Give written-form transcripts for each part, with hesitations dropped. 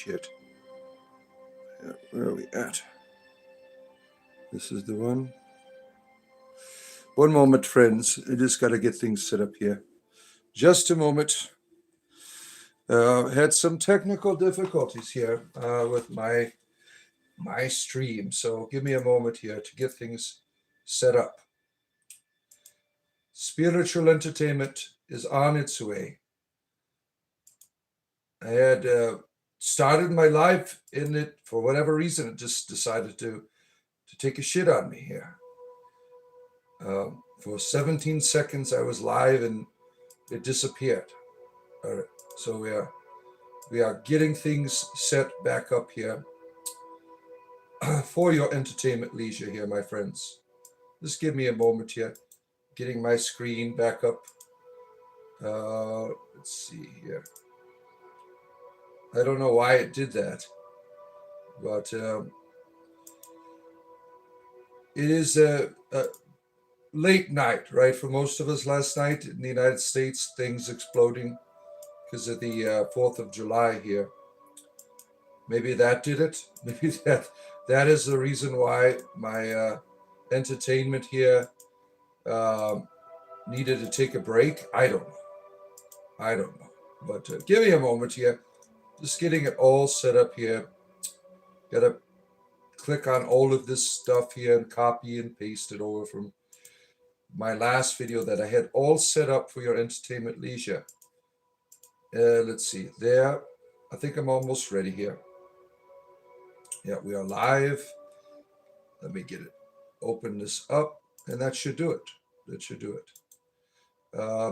shit. Yeah, where are we at? This is the one. One moment, friends. I just got to get things set up here. Just a moment. Had some technical difficulties here with my stream, so give me a moment here to get things set up. Spiritual entertainment is on its way. I had started my life in it for whatever reason. It just decided to take a shit on me here. For 17 seconds, I was live and it disappeared. All right, so we are getting things set back up here for your entertainment leisure here, my friends. Just give me a moment here, getting my screen back up. Let's see here. I don't know why it did that, but it is a late night, right? For most of us last night in the United States, things exploding because of the 4th of July here. Maybe that did it. Maybe that is the reason why my entertainment here needed to take a break. I don't know. But give me a moment here. Just getting it all set up here. Got to click on all of this stuff here and copy and paste it over from my last video that I had all set up for your entertainment leisure. Let's see. There. I think I'm almost ready here. Yeah, we are live. Let me get it. Open this up, and that should do it.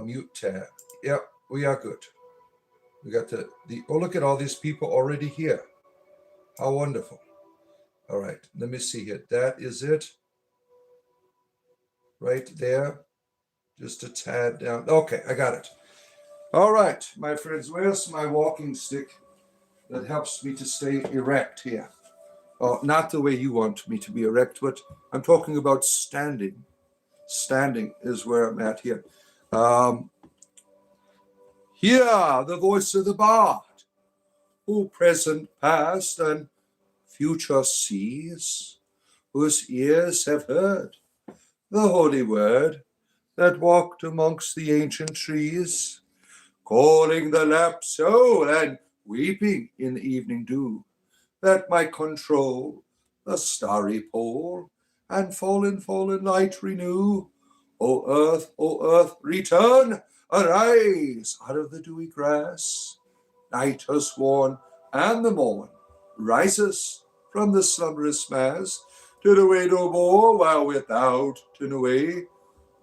Mute tab. Yeah, we are good. We got the oh, look at all these people already here. How wonderful. All right, let me see here. That is it. Right there. Just a tad down. Okay, I got it. All right, my friends, where's my walking stick that helps me to stay erect here? Oh, not the way you want me to be erect, but I'm talking about standing. Standing is where I'm at here. Hear the voice of the bard, who present, past, and future sees, whose ears have heard the holy word that walked amongst the ancient trees, calling the lamp soul and weeping in evening dew, that might control the starry pole and fallen light renew. O earth, return, arise out of the dewy grass. Night has worn, and the morn rises from the slumberous mass. Turn away no more, while without, turn away,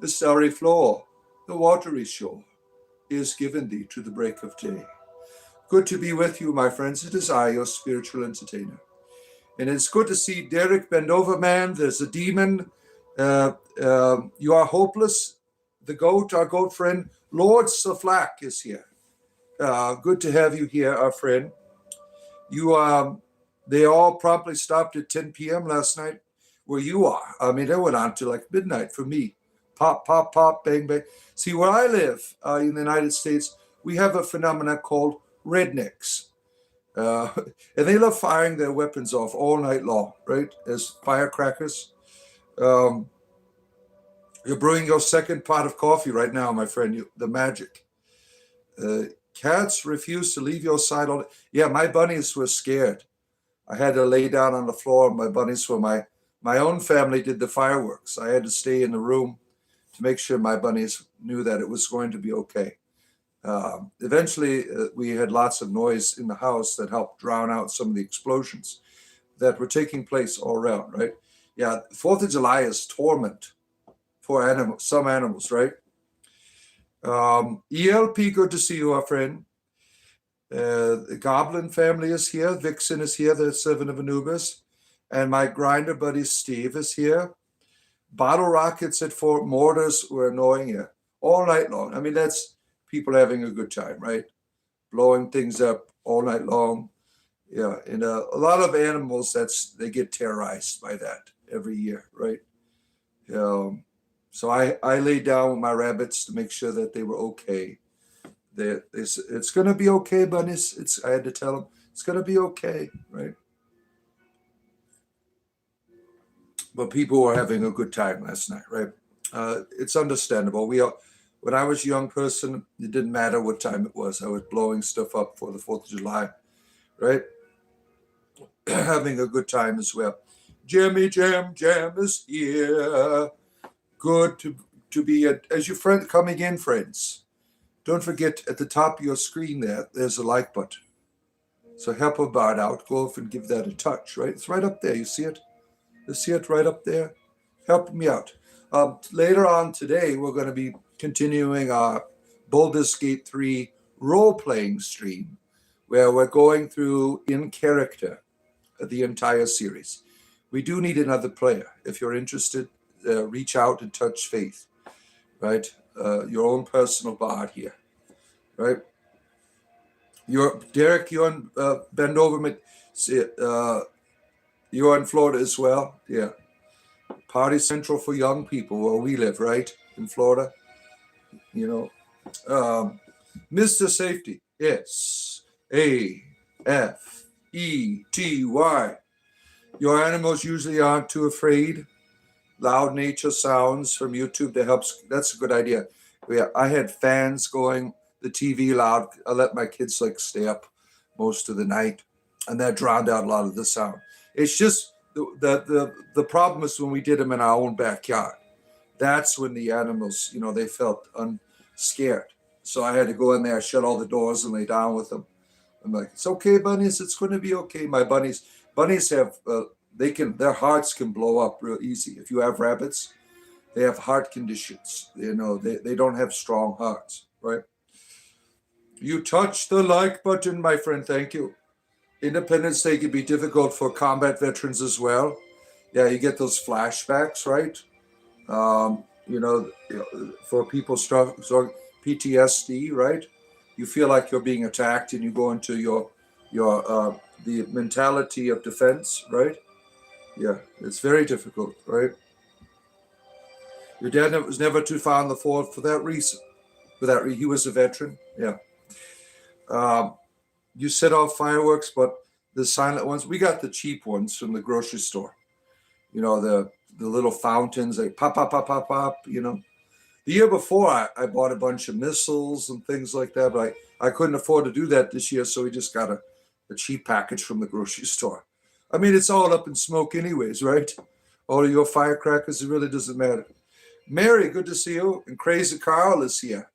the starry floor, the watery shore, is given thee to the break of day. Good to be with you, my friends. It is I, your spiritual entertainer. And it's good to see Derek bend over, man. There's a demon. You are hopeless. The goat, our goat friend, Lord Saflak is here. Good to have you here, our friend. They all promptly stopped at 10 p.m. last night where you are. I mean, they went on to like midnight for me. Pop, pop, pop, bang, bang. See, where I live in the United States, we have a phenomenon called rednecks. And they love firing their weapons off all night long, right? As firecrackers. You're brewing your second pot of coffee right now, my friend. The magic. Cats refuse to leave your side all day. Yeah, my bunnies were scared. I had to lay down on the floor. My bunnies were my own family did the fireworks. I had to stay in the room to make sure my bunnies knew that it was going to be okay. Eventually, we had lots of noise in the house that helped drown out some of the explosions that were taking place all around, right? Yeah, 4th of July is torment for some animals, right? ELP, good to see you, our friend. The Goblin family is here. Vixen is here, the servant of Anubis. And my grinder buddy Steve is here. Bottle rockets at Fort Mortars were annoying you all night long. I mean, that's people having a good time, right? Blowing things up all night long. Yeah, and a lot of animals, they get terrorized by that every year, right? So I laid down with my rabbits to make sure that they were okay. It's going to be okay, bunnies. I had to tell them It's going to be okay, right? But people were having a good time last night, right? It's understandable. When I was a young person, it didn't matter what time it was. I was blowing stuff up for the 4th of July, right? Having a good time as well. Jimmy Jam is here. Good to be as your friend coming in, friends. Don't forget at the top of your screen there's a like button. So help a bard out. Go off and give that a touch, right? It's right up there. You see it? You see it right up there? Help me out. Later on today, we're going to be continuing our Baldur's Gate 3 role-playing stream, where we're going through in character the entire series. We do need another player. If you're interested, reach out and touch faith, right? Your own personal bard here, right? Derek, you're on bend over. You're in Florida as well, yeah. Party Central for young people where we live, right? In Florida, you know. Mr. Safety, SAFETY. Your animals usually aren't too afraid. Loud nature sounds from YouTube that helps. That's a good idea. I had fans going, the TV loud. I let my kids stay up most of the night, and that drowned out a lot of the sound. It's just the problem is when we did them in our own backyard. That's when the animals, they felt scared. So I had to go in there, shut all the doors, and lay down with them. I'm like, it's okay, bunnies. It's going to be okay. My bunnies have their hearts can blow up real easy. If you have rabbits, they have heart conditions. They don't have strong hearts, right? You touch the like button, my friend. Thank you. Independence Day can be difficult for combat veterans as well. Yeah, you get those flashbacks, right? For people struggling PTSD, right? You feel like you're being attacked, and you go into the mentality of defense, right? Yeah, it's very difficult, right? Your dad was never too far on the forward for that reason. He was a veteran, yeah. You set off fireworks, but the silent ones, we got the cheap ones from the grocery store. The little fountains, like pop, pop, pop, pop, pop, The year before, I bought a bunch of missiles and things like that, but I couldn't afford to do that this year, so we just got a cheap package from the grocery store. I mean, it's all up in smoke anyways, right? All of your firecrackers, it really doesn't matter. Mary, good to see you. And Crazy Carl is here.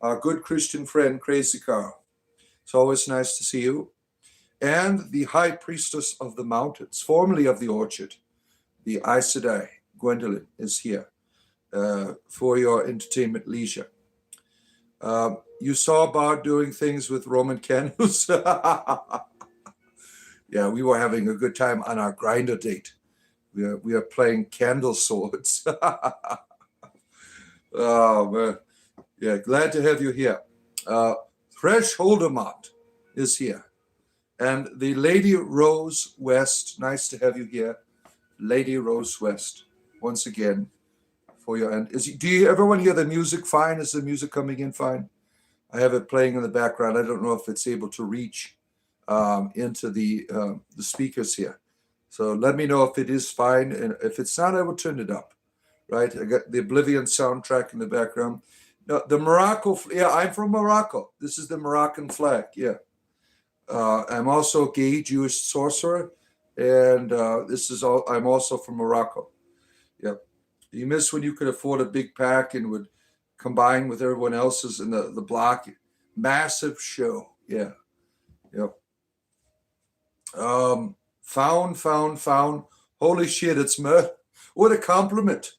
Our good Christian friend, Crazy Carl. It's always nice to see you. And the High Priestess of the Mountains, formerly of the Orchard, the Aes Sedai, Gwendolyn, is here for your entertainment leisure. You saw Bard doing things with Roman candles. Yeah, we were having a good time on our grinder date. We are playing candle swords. Oh, man. Yeah, glad to have you here. Thresh Holdemont is here. And the Lady Rose West, nice to have you here. Lady Rose West, once again, for your end. Do everyone hear the music fine? Is the music coming in fine? I have it playing in the background. I don't know if it's able to reach into the speakers here. So let me know if it is fine. And if it's not, I will turn it up, right? I got the Oblivion soundtrack in the background. No, the Morocco, yeah, I'm from Morocco. This is the Moroccan flag, yeah. I'm also a gay Jewish sorcerer, and I'm also from Morocco. Yep. You miss when you could afford a big pack and would combine with everyone else's in the block. Massive show, yeah. Yep. Found. Holy shit, it's Merlin. What a compliment.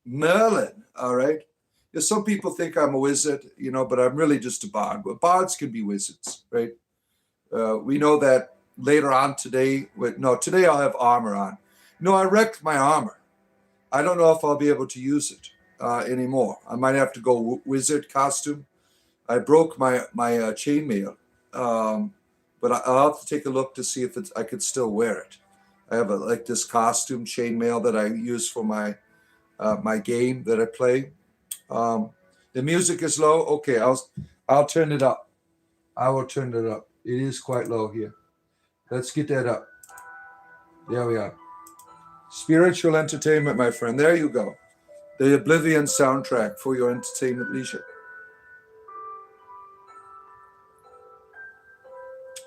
Merlin, all right. Yeah, some people think I'm a wizard, but I'm really just a bard. But bards can be wizards, right? We know that later on today. Today I'll have armor on. I wrecked my armor. I don't know if I'll be able to use it anymore. I might have to go wizard costume. I broke my chainmail, but I'll have to take a look to see if I could still wear it. I have this costume chainmail that I use for my game that I play. The music is low. Okay, I'll turn it up. I will turn it up. It is quite low here. Let's get that up. There we are. Spiritual entertainment, my friend. There you go. The Oblivion soundtrack for your entertainment leisure.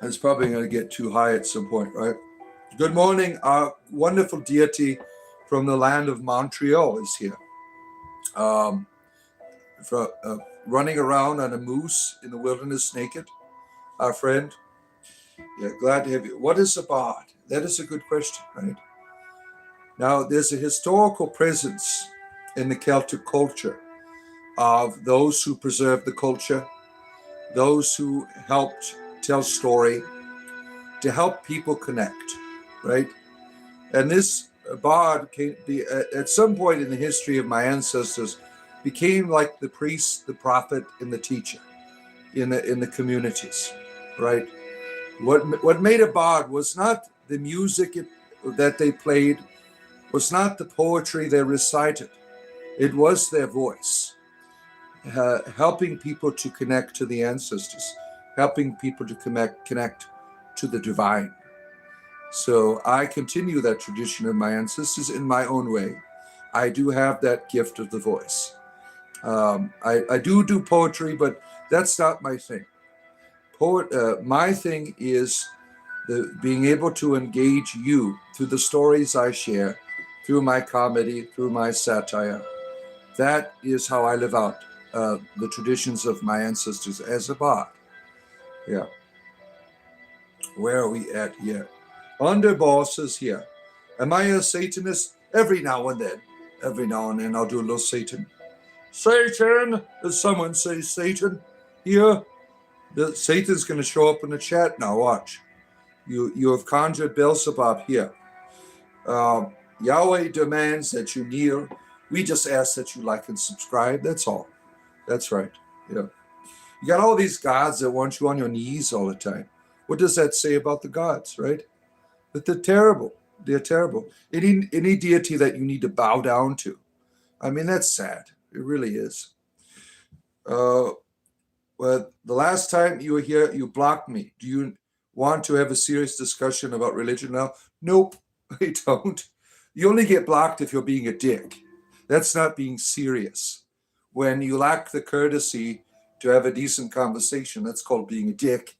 It's probably going to get too high at some point, right? Good morning. Our wonderful deity from the land of Montreal is here. Running around on a moose in the wilderness naked. Our friend. Yeah, glad to have you. What is a bard? That is a good question, right? Now, there's a historical presence in the Celtic culture of those who preserved the culture, those who helped tell story, to help people connect, right? And this bard came, at some point in the history of my ancestors, became like the priest, the prophet, and the teacher in the communities, right? What made a bard was not the music that they played, was not the poetry they recited. It was their voice, helping people to connect to the ancestors, helping people to connect to the divine. So I continue that tradition of my ancestors in my own way. I do have that gift of the voice. I do poetry, but that's not my thing. My thing is being able to engage you through the stories I share, through my comedy, through my satire. That is how I live out the traditions of my ancestors as a bard. Yeah. Where are we at here? Underboss is here. Am I a Satanist? Every now and then I'll do a little Satan. Satan! Does someone say Satan here? Satan's going to show up in the chat now. Watch. You have conjured Beelzebub here. Yahweh demands that you kneel. We just ask that you like and subscribe. That's all. That's right. Yeah. You got all these gods that want you on your knees all the time. What does that say about the gods, right? That they're terrible. They're terrible. Any deity that you need to bow down to. I mean, that's sad. It really is. Well, the last time you were here, you blocked me. Do you want to have a serious discussion about religion now? Nope, I don't. You only get blocked if you're being a dick. That's not being serious. When you lack the courtesy to have a decent conversation, that's called being a dick,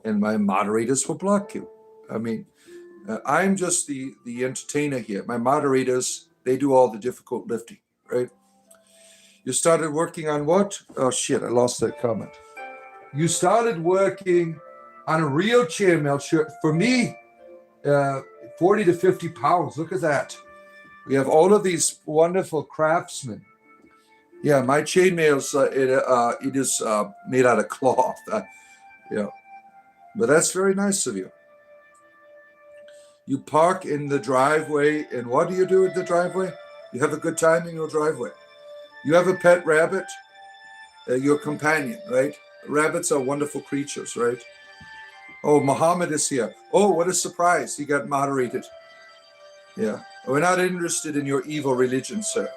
and my moderators will block you. I mean, I'm just the entertainer here. My moderators, they do all the difficult lifting, right? You started working on what? Oh, shit, I lost that comment. You started working on a real chainmail shirt. For me, 40 to 50 pounds. Look at that. We have all of these wonderful craftsmen. Yeah, my chainmail's, it is made out of cloth. Yeah, but that's very nice of you. You park in the driveway, and what do you do in the driveway? You have a good time in your driveway. You have a pet rabbit, your companion, right? Rabbits are wonderful creatures, right? Oh, Muhammad is here. Oh, what a surprise. He got moderated. Yeah. We're not interested in your evil religion, sir.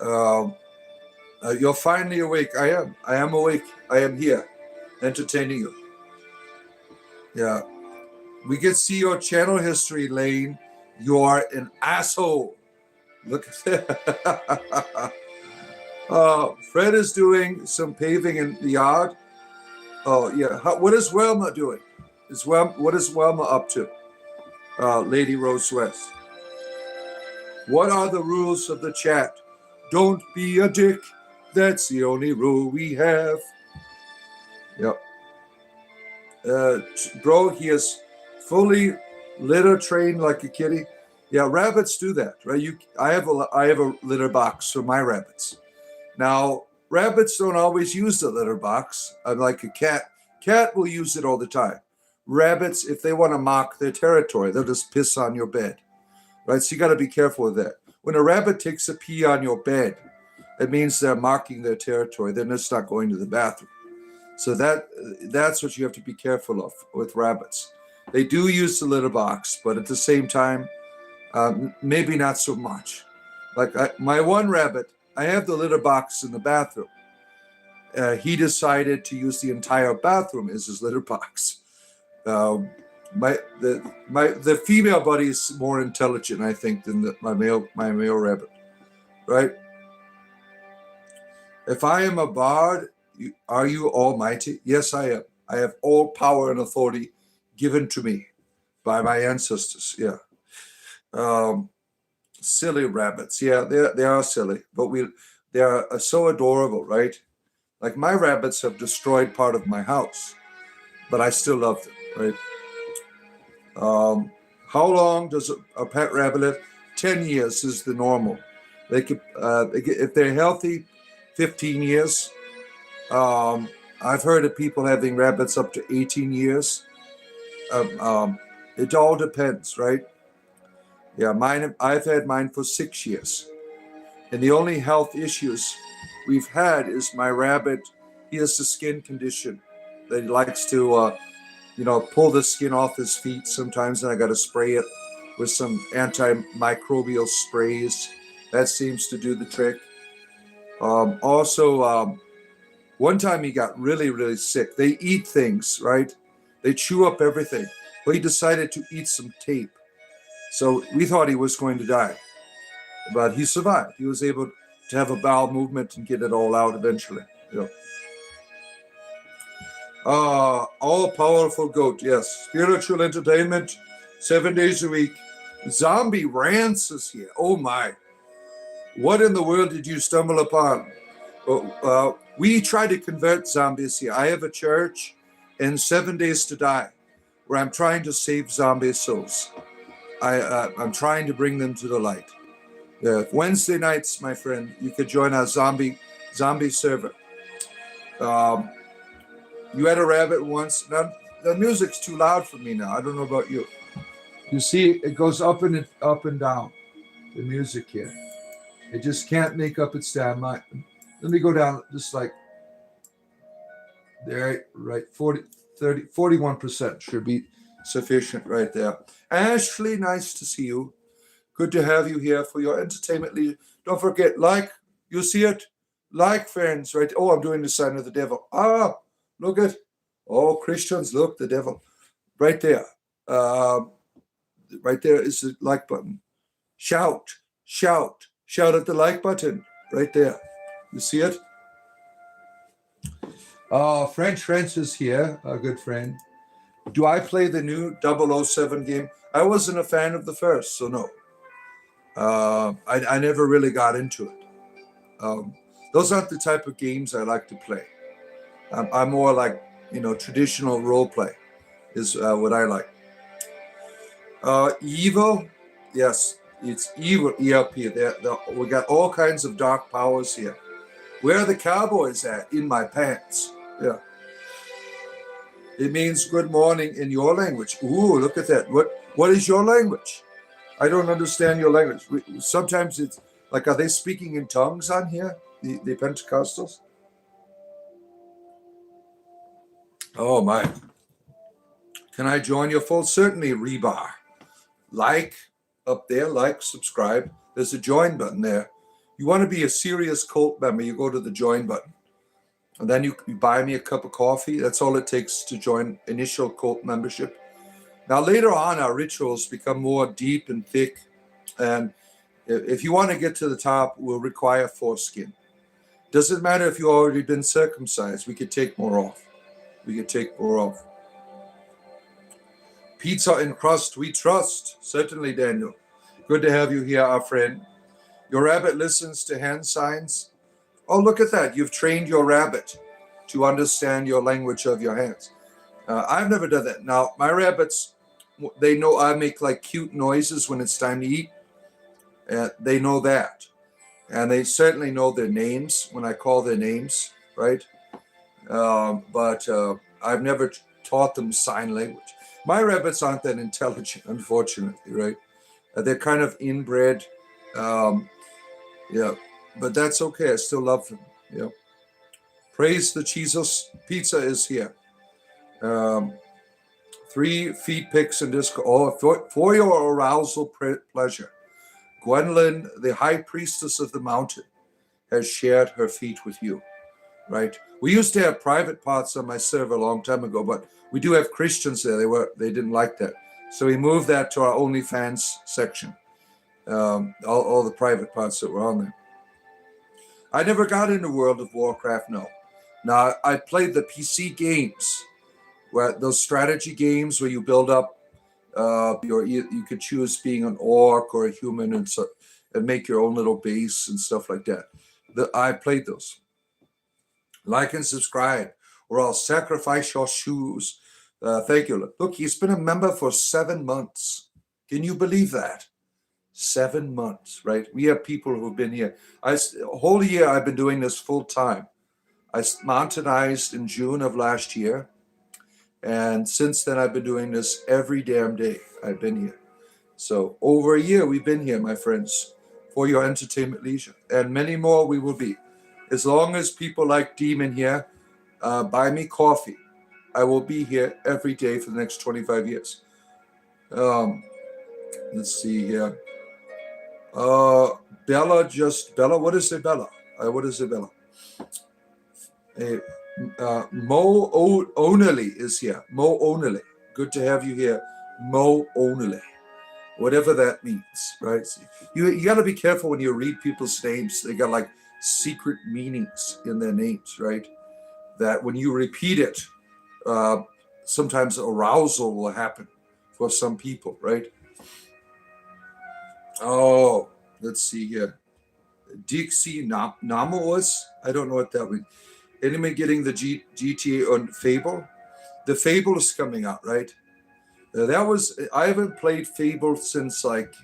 You're finally awake. I am awake. I am here, entertaining you. Yeah. We can see your channel history, Lane. You're an asshole. Look at that. Fred is doing some paving in the yard. Oh, yeah. What is Wilma doing? What is Wilma up to? Lady Rose West. What are the rules of the chat? Don't be a dick. That's the only rule we have. Yep. Bro, he is fully litter trained like a kitty. Yeah, rabbits do that, right? I have a litter box for my rabbits. Now, rabbits don't always use the litter box. Unlike a cat. Cat will use it all the time. Rabbits, if they want to mock their territory, they'll just piss on your bed, right? So you got to be careful with that. When a rabbit takes a pee on your bed, it means they're mocking their territory. They're just not going to the bathroom. So that's what you have to be careful of with rabbits. They do use the litter box, but at the same time, maybe not so much. Like my one rabbit, I have the litter box in the bathroom. He decided to use the entire bathroom as his litter box. The female buddy is more intelligent, I think, than my male rabbit, right? If I am a bard, are you almighty? Yes, I am. I have all power and authority given to me by my ancestors. Yeah. Silly rabbits. Yeah, they are silly, but they are so adorable, right? Like my rabbits have destroyed part of my house, but I still love them, right? How long does a pet rabbit live? 10 years is the normal. If they're healthy, 15 years. I've heard of people having rabbits up to 18 years. It all depends, right? Yeah, I've had mine for 6 years. And the only health issues we've had is my rabbit, he has a skin condition that he likes to, pull the skin off his feet sometimes, and I got to spray it with some antimicrobial sprays. That seems to do the trick. One time he got really, really sick. They eat things, right? They chew up everything. But he decided to eat some tape. So we thought he was going to die. But he survived. He was able to have a bowel movement and get it all out eventually. All-powerful goat, yes. Spiritual entertainment, 7 days a week. Zombie Rants is here. Oh my. What in the world did you stumble upon? We try to convert zombies here. I have a church in 7 Days to Die where I'm trying to save zombie souls. I'm trying to bring them to the light. Wednesday nights, my friend, you could join our zombie server. You had a rabbit once. Now, the music's too loud for me now. I don't know about you. You see, it goes up and down, the music here. It just can't make up its damn mind. Let me go down just like there, right? 41% should be sufficient right there. Ashley, nice to see you. Good to have you here for your entertainment. Don't forget, you see it? Friends, right? Oh, I'm doing the sign of the devil. Look at, Christians, look, the devil. Right there. Right there is the like button. Shout at the like button. Right there. You see it? French is here, a good friend. Do I play the new 007 game? I wasn't a fan of the first, so no. I never really got into it. Those aren't the type of games I like to play. I'm more like, traditional role play is what I like. Evil, yes, it's evil ERP. We got all kinds of dark powers here. Where are the cowboys at? In my pants. Yeah. It means good morning in your language. Ooh, look at that. What is your language? I don't understand your language. Sometimes it's like, are they speaking in tongues on here? The Pentecostals? Oh my. Can I join your fold? Certainly, Rebar. Up there, subscribe. There's a join button there. You want to be a serious cult member, you go to the join button. And then you buy me a cup of coffee. That's all it takes to join initial cult membership. Now, later on, our rituals become more deep and thick. And if you want to get to the top, we'll require foreskin. Doesn't matter if you've already been circumcised. We could take more off. Pizza and crust, we trust. Certainly, Daniel. Good to have you here, our friend. Your rabbit listens to hand signs. Oh, look at that. You've trained your rabbit to understand your language of your hands. I've never done that. Now, my rabbits, they know I make cute noises when it's time to eat. They know that. And they certainly know their names when I call their names, right? But I've never taught them sign language. My rabbits aren't that intelligent, unfortunately, right? They're kind of inbred. But that's okay. I still love them. Yeah. Praise the Jesus. Pizza is here. 3 feet pics and disco. Oh, for your arousal pleasure. Gwendolyn, the high priestess of the mountain, has shared her feet with you. right? We used to have private parts on my server a long time ago, but we do have Christians there. They didn't like that. So we moved that to our OnlyFans section. All the private parts that were on there. I never got into World of Warcraft, no. Now, I played the PC games, where those strategy games where you build up you could choose being an orc or a human and make your own little base and stuff like that. I played those. Like and subscribe, or I'll sacrifice your shoes. Thank you. Look, he's been a member for 7 months. Can you believe that? 7 months, right? We have people who've been here. A whole year I've been doing this full time. I mountainized in June of last year. And since then, I've been doing this every damn day. I've been here. So over a year, we've been here, my friends, for your entertainment leisure. And many more we will be. As long as people like Demon here buy me coffee, I will be here every day for the next 25 years. Let's see here. Bella, what is it, Bella? What is it, Bella? Mo Only is here. Mo Only. Good to have you here. Mo Only. Whatever that means, right? You got to be careful when you read people's names. They got like secret meanings in their names, right? That when you repeat it, sometimes arousal will happen for some people, right? Oh, let's see here. Dixie Namoos. I don't know what that means. Anybody getting the GTA on Fable? The Fable is coming out, right? I haven't played Fable since like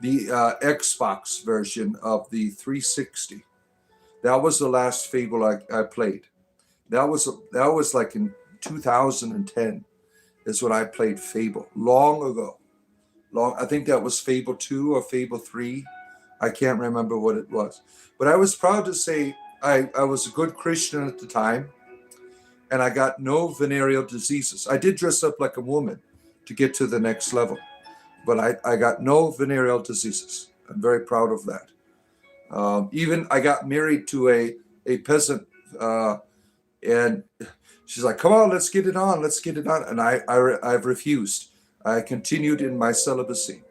the Xbox version of the 360. That was the last Fable I played. That was like in 2010 is when I played Fable, long ago. I think that was Fable 2 or Fable 3. I can't remember what it was. But I was proud to say I was a good Christian at the time, and I got no venereal diseases. I did dress up like a woman to get to the next level, but I got no venereal diseases. I'm very proud of that. Even I got married to a peasant, and she's like, "Come on, let's get it on, and I've refused. I continued in my celibacy,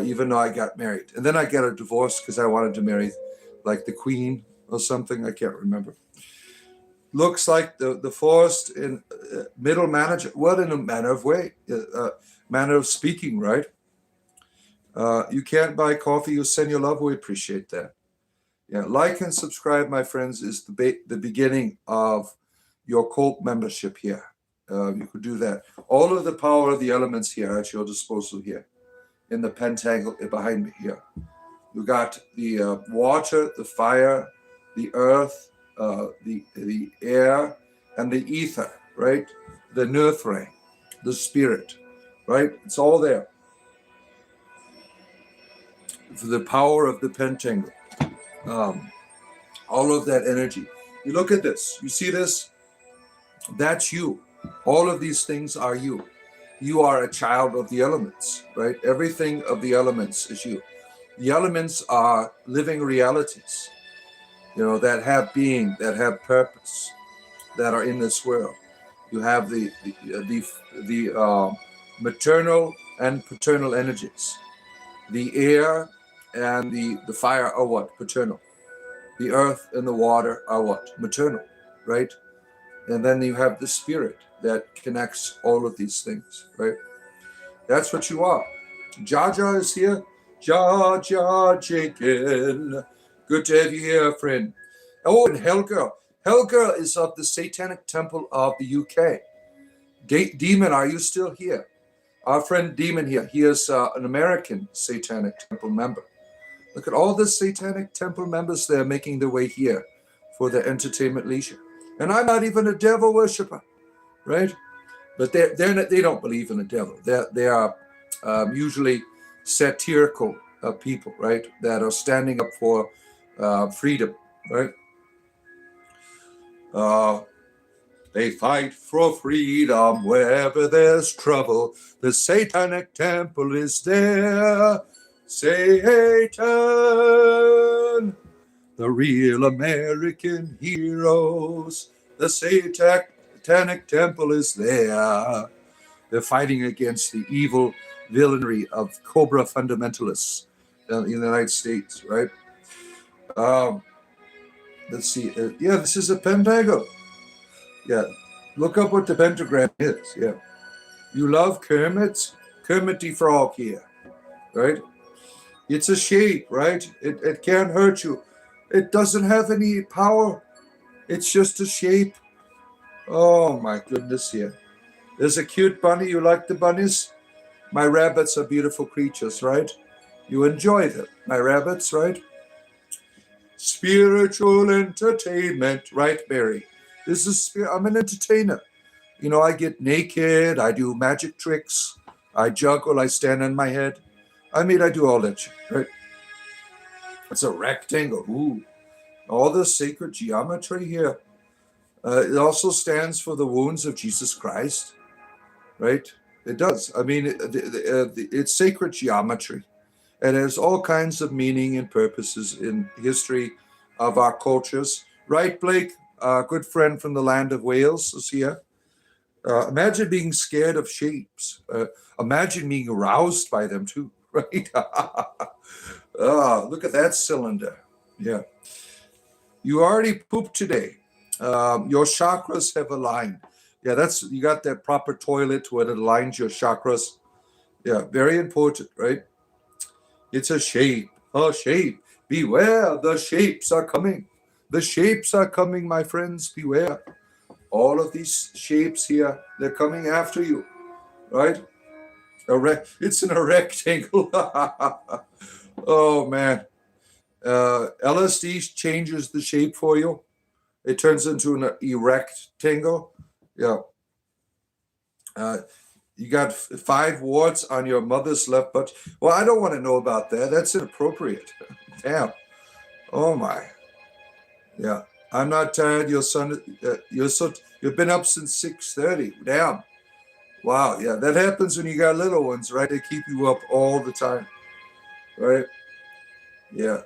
even though I got married, and then I got a divorce because I wanted to marry like the queen or something. I can't remember. Looks like the forest in middle manager. Well, in a manner of speaking, right? You can't buy coffee. You send your love. We appreciate that. Yeah, like and subscribe, my friends, is the beginning of your cult membership here. You could do that. All of the power of the elements here at your disposal here, in the pentacle behind me here. You got the water, the fire, the earth, the air, and the ether, right? The Nurthray, the spirit, right? It's all there. For the power of the pentacle, all of that energy. You look at this. You see this? That's you. All of these things are you. You are a child of the elements, right? Everything of the elements is you. The elements are living realities, that have being, that have purpose, that are in this world. You have the maternal and paternal energies. The air and the fire are what? Paternal. The earth and the water are what? Maternal, right? And then you have the spirit that connects all of these things, right? That's what you are. Jaja is here. Jaja Jekin. Good to have you here, friend. Oh, and Helga. Helga is of the Satanic Temple of the UK. Demon, are you still here? Our friend Demon here. He is an American Satanic Temple member. Look at all the Satanic Temple members there making their way here for their entertainment leisure. And I'm not even a devil worshiper, right? But they don't believe in the devil. They are usually satirical people, right? That are standing up for freedom, right? They fight for freedom wherever there's trouble. The Satanic Temple is there. Satan. The real American heroes. The Satanic Temple is there. They're fighting against the evil villainy of Cobra fundamentalists in the United States, right? Let's see. Yeah, this is a pentagon. Yeah. Look up what the pentagram is. Yeah. You love Kermit? Kermit the Frog here, right? It's a shape, right? It can't hurt you. It doesn't have any power. It's just a shape. Oh my goodness, yeah. There's a cute bunny. You like the bunnies? My rabbits are beautiful creatures, right? You enjoy them, my rabbits, right? Spiritual entertainment, right, Barry? I'm an entertainer. You know, I get naked, I do magic tricks, I juggle, I stand on my head. I do all that shit, right? It's a rectangle. Ooh, all the sacred geometry here. It also stands for the wounds of Jesus Christ, right? It does. It's sacred geometry. It has all kinds of meaning and purposes in history of our cultures. Right, Blake, a good friend from the land of Wales, is here. Imagine being scared of shapes. Imagine being aroused by them too, right? Look at that cylinder. Yeah. You already pooped today. Your chakras have aligned. Yeah, you got that proper toilet where it aligns your chakras. Yeah, very important, right? It's a shape. A shape. Beware, the shapes are coming. The shapes are coming, my friends. Beware. All of these shapes here, they're coming after you, right? It's in a rectangle. Oh, man. LSD changes the shape for you. It turns into an rectangle. Yeah. You got 5 warts on your mother's left butt. Well, I don't want to know about that. That's inappropriate. Damn. Oh, my. Yeah. I'm not tired. Your son, you've been up since 6:30. Damn. Wow. Yeah. That happens when you got little ones, right? They keep you up all the time. Right? Yeah.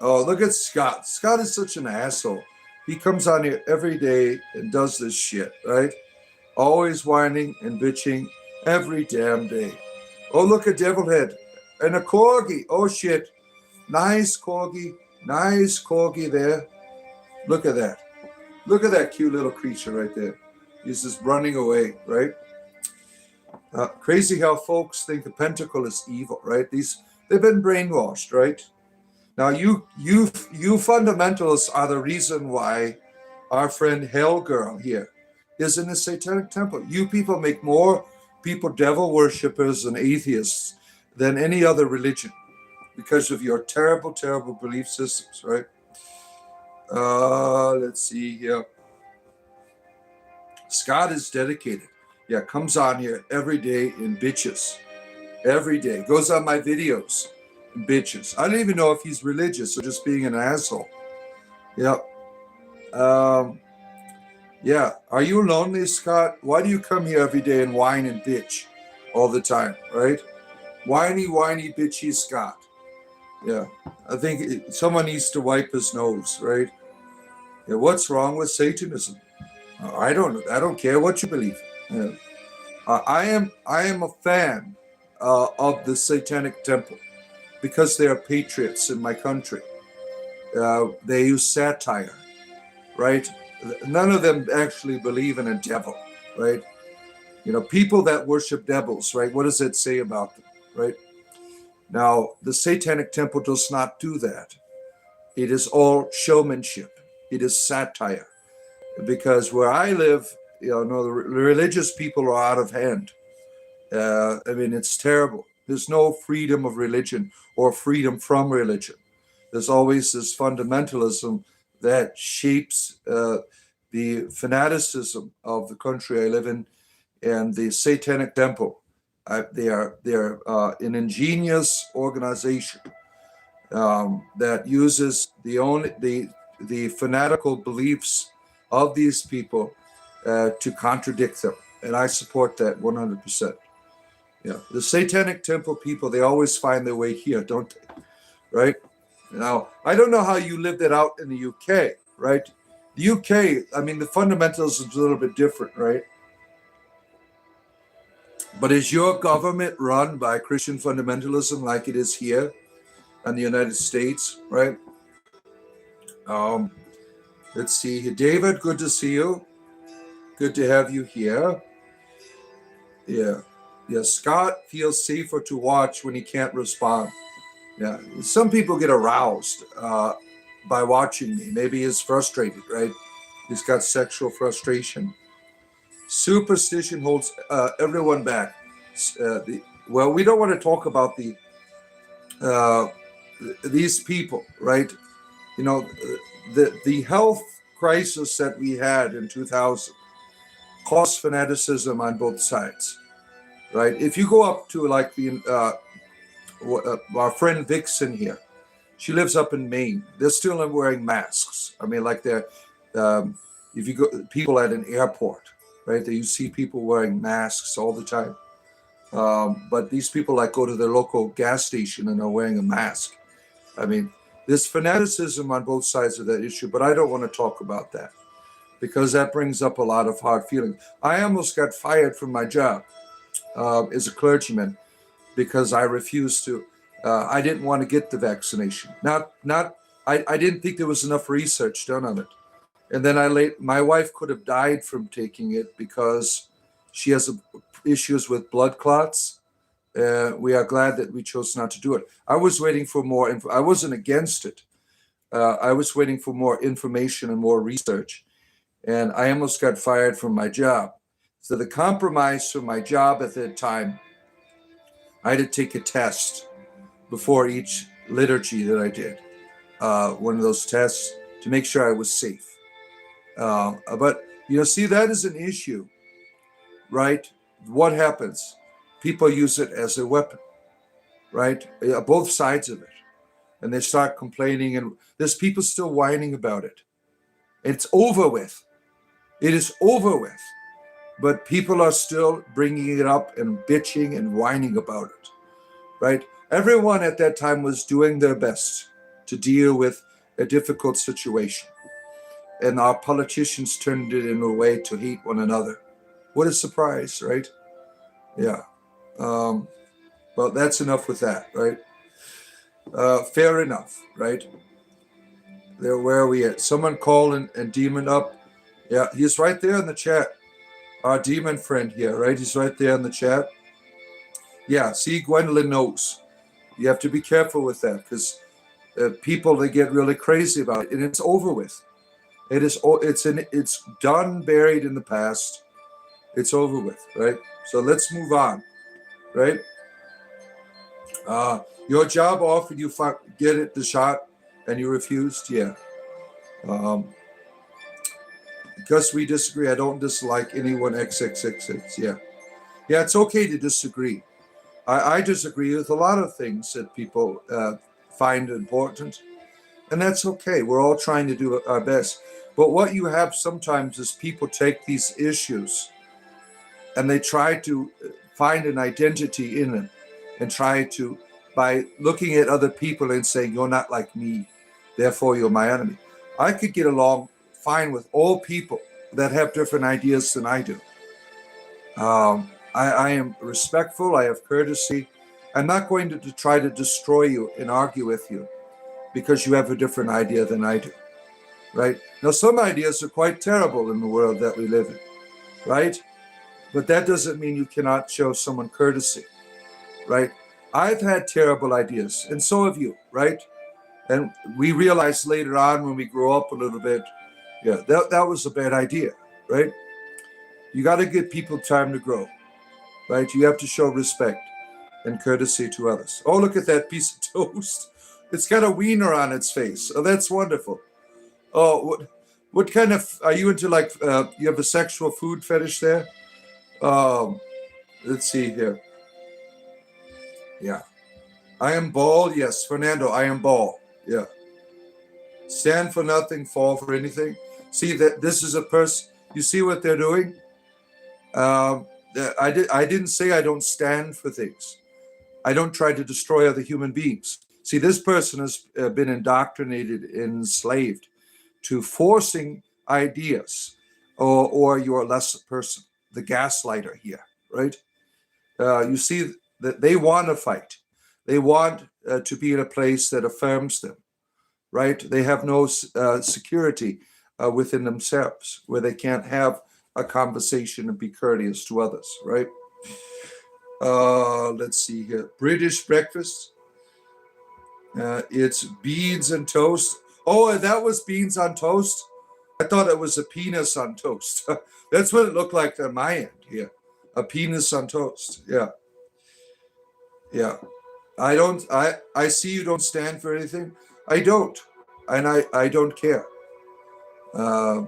Oh, look at Scott. Scott is such an asshole. He comes on here every day and does this shit, right? Always whining and bitching every damn day. Oh, look at Devilhead. And a corgi. Oh, shit. Nice corgi. Nice corgi there. Look at that. Look at that cute little creature right there. He's just running away, right? Crazy how folks think a pentacle is evil, right? They've been brainwashed, right? Now, you fundamentalists are the reason why our friend Hellgirl here is in the Satanic Temple. You people make more people devil worshippers and atheists than any other religion because of your terrible, terrible belief systems, right? Let's see here. Scott is dedicated. Yeah, comes on here every day and bitches. Every day. Goes on my videos and bitches. I don't even know if he's religious or just being an asshole. Yeah. Yeah. Are you lonely, Scott? Why do you come here every day and whine and bitch all the time, right? Whiny, bitchy Scott. Yeah. I think someone needs to wipe his nose, right? Yeah. What's wrong with Satanism? I don't care what you believe. Yeah. I am a fan of the Satanic Temple because they are patriots in my country. They use satire, right? None of them actually believe in a devil, right? You know, people that worship devils, right? What does it say about them, right? Now, the Satanic Temple does not do that. It is all showmanship. It is satire. Because where I live, the religious people are out of hand. It's terrible. There's no freedom of religion or freedom from religion. There's always this fundamentalism that shapes the fanaticism of the country I live in, and the Satanic Temple. They're an ingenious organization that uses the fanatical beliefs of these people to contradict them, and I support that 100%. Yeah, the Satanic Temple people, they always find their way here, don't they? Right? Now, I don't know how you lived it out in the UK, right? The UK, I mean, the fundamentals is a little bit different, right? But is your government run by Christian fundamentalism like it is here in the United States, right? Um, let's see here. David, good to see you. Good to have you here. Yeah. Yeah, Scott feels safer to watch when he can't respond. Yeah. Some people get aroused by watching me. Maybe he's frustrated, right? He's got sexual frustration. Superstition holds everyone back. Well, we don't want to talk about uh, these people, right? You know, the health crisis that we had in 2000 caused fanaticism on both sides, right? If you go up to like our friend Vixen here, she lives up in Maine. They're still wearing masks. I mean, like if you go, people at an airport, right? You see people wearing masks all the time. But these people like go to their local gas station and are wearing a mask. I mean, there's fanaticism on both sides of that issue, but I don't want to talk about that because that brings up a lot of hard feelings. I almost got fired from my job as a clergyman because I refused to. I didn't want to get the vaccination. I didn't think there was enough research done on it. And then my wife could have died from taking it because she has issues with blood clots. We are glad that we chose not to do it. I was waiting for more info. I wasn't against it. I was waiting for more information and more research. And I almost got fired from my job. So the compromise for my job at that time, I had to take a test before each liturgy that I did. One of those tests to make sure I was safe. But, see, that is an issue, right? What happens? People use it as a weapon, right? Both sides of it. And they start complaining, and there's people still whining about it. It's over with. It is over with. But people are still bringing it up and bitching and whining about it, right? Everyone at that time was doing their best to deal with a difficult situation. And our politicians turned it in a way to hate one another. What a surprise, right? Yeah. Well, that's enough with that, right? Fair enough, right? Where are we at? Someone call and Demon up. Yeah, he's right there in the chat. Our Demon friend here, right? He's right there in the chat. Yeah, see, Gwendolyn knows. You have to be careful with that because people, they get really crazy about it, and it's over with. It's done, buried in the past. It's over with, right? So let's move on, right? Your job offered you get it the shot, and you refused. Yeah. Because we disagree, I don't dislike anyone XXXX. Yeah. Yeah, it's okay to disagree. I disagree with a lot of things that people find important, and that's okay. We're all trying to do our best. But what you have sometimes is people take these issues and they try to find an identity in them and try to, by looking at other people and saying, you're not like me, therefore you're my enemy. I could get along fine with all people that have different ideas than I do. I am respectful. I have courtesy. I'm not going to try to destroy you and argue with you because you have a different idea than I do, right? Now, some ideas are quite terrible in the world that we live in, right? But that doesn't mean you cannot show someone courtesy, right? I've had terrible ideas, and so have you, right? And we realize later on when we grow up a little bit, yeah, that was a bad idea, right? You got to give people time to grow, right? You have to show respect and courtesy to others. Oh, look at that piece of toast. It's got a wiener on its face. Oh, that's wonderful. Oh, what kind of, are you into like, you have a sexual food fetish there? Let's see here. Yeah. I am ball. Yes, Fernando, I am ball. Yeah. Stand for nothing, fall for anything. See that this is a person, you see what they're doing? I didn't say I don't stand for things. I don't try to destroy other human beings. See, this person has been indoctrinated, enslaved to forcing ideas, or you're a lesser person, the gaslighter here, right? You see that they want to fight. They want to be in a place that affirms them, right? They have no security within themselves, where they can't have a conversation and be courteous to others, right? Let's see here. British breakfast. It's beans and toast. Oh, that was beans on toast? I thought it was a penis on toast. That's what it looked like on my end here. A penis on toast. Yeah. Yeah. I see you don't stand for anything. I don't. And I don't care. Uh,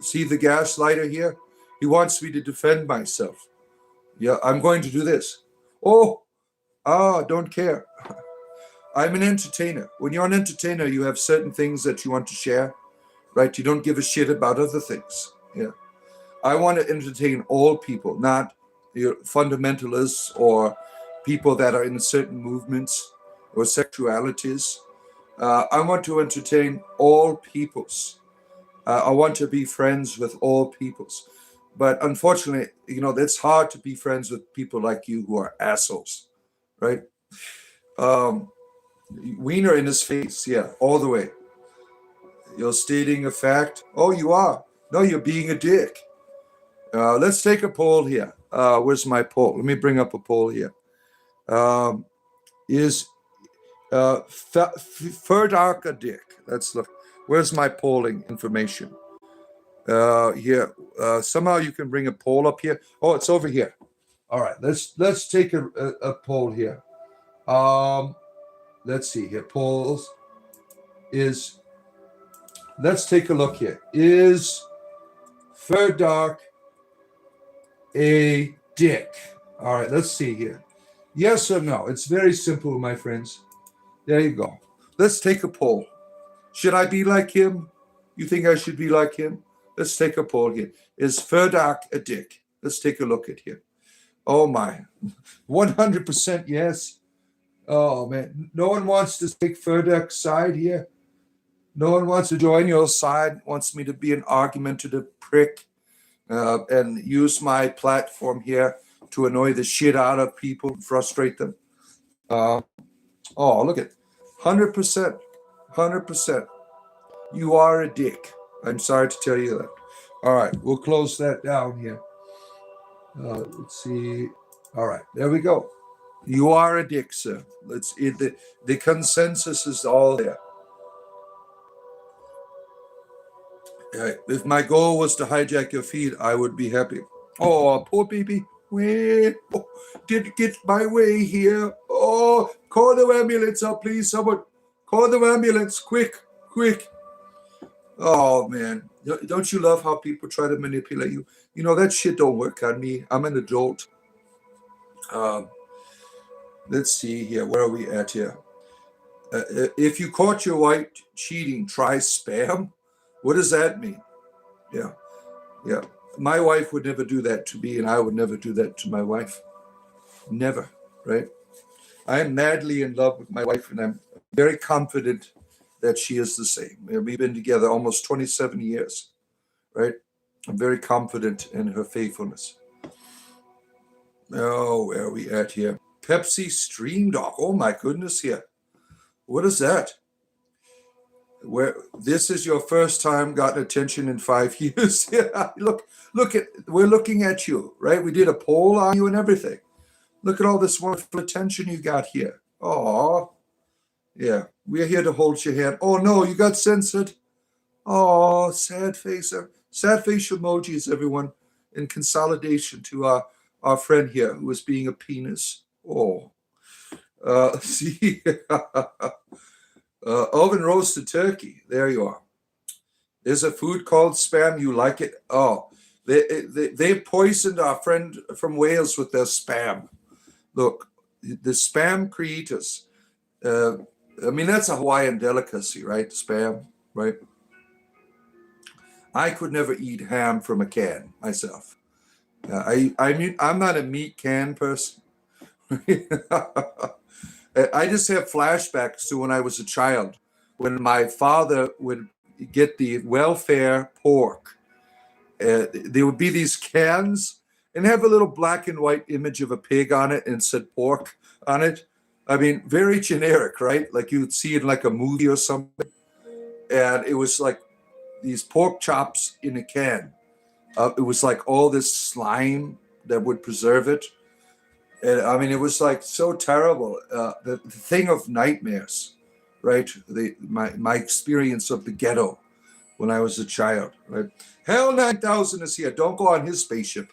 See the gaslighter here? He wants me to defend myself. Yeah, I'm going to do this. Oh, don't care. I'm an entertainer. When you're an entertainer, you have certain things that you want to share, right? You don't give a shit about other things. Yeah. I want to entertain all people, not fundamentalists or people that are in certain movements or sexualities. I want to entertain all peoples. I want to be friends with all peoples. But unfortunately, it's hard to be friends with people like you who are assholes, right? Wiener in his face, yeah, all the way. You're stating a fact. Oh, you are. No, you're being a dick. Let's take a poll here. Where's my poll? Let me bring up a poll here. Is Ferdark a dick? Let's look. Where's my polling information? Here. Somehow you can bring a poll up here. Oh, it's over here. All right. Let's take a poll here. Let's see here. Polls is. Let's take a look here. Is Ferdark a dick? All right. Let's see here. Yes or no? It's very simple, my friends. There you go. Let's take a poll. Should I be like him? You think I should be like him? Let's take a poll here. Is Ferdark a dick? Let's take a look at here. Oh my. 100% yes. Oh man. No one wants to take Ferdark's side here. No one wants to join your side, wants me to be an argumentative prick and use my platform here to annoy the shit out of people, frustrate them. Look at 100%. 100%. You are a dick. I'm sorry to tell you that. All right, we'll close that down here. Let's see. All right, there we go. You are a dick, sir. The consensus is all there. If my goal was to hijack your feed, I would be happy. Oh, poor baby. Didn't get my way here. Oh, call the ambulance up, please. Someone call the ambulance. Quick. Oh, man. Don't you love how people try to manipulate you? That shit don't work on me. I'm an adult. Let's see here. Where are we at here? If you caught your wife cheating, try spam. What does that mean? Yeah. My wife would never do that to me, and I would never do that to my wife. Never, right? I am madly in love with my wife, and I'm very confident that she is the same. We've been together almost 27 years, right? I'm very confident in her faithfulness. Oh, where are we at here? Pepsi Stream Dog. Oh, my goodness, here. What is that? Where this is your first time gotten attention in 5 years. Yeah, we're looking at you, right? We did a poll on you and everything. Look at all this wonderful attention you got here. Oh, yeah, we're here to hold your hand. Oh no, you got censored. Oh, sad face emojis, everyone, in consolidation to our friend here who was being a penis. Oh, see. Oven roasted turkey. There you are. There's a food called spam. You like it? Oh, they poisoned our friend from Wales with their spam. Look, the spam creators. That's a Hawaiian delicacy, right? Spam, right? I could never eat ham from a can myself. I'm not a meat can person. I just have flashbacks to when I was a child, when my father would get the welfare pork. There would be these cans and have a little black and white image of a pig on it and said pork on it. I mean, very generic, right? Like you would see it in like a movie or something. And it was like these pork chops in a can. It was like all this slime that would preserve it. And I mean, it was like so terrible. The thing of nightmares, right? My experience of the ghetto when I was a child, right? Hell 9000 is here. Don't go on his spaceship.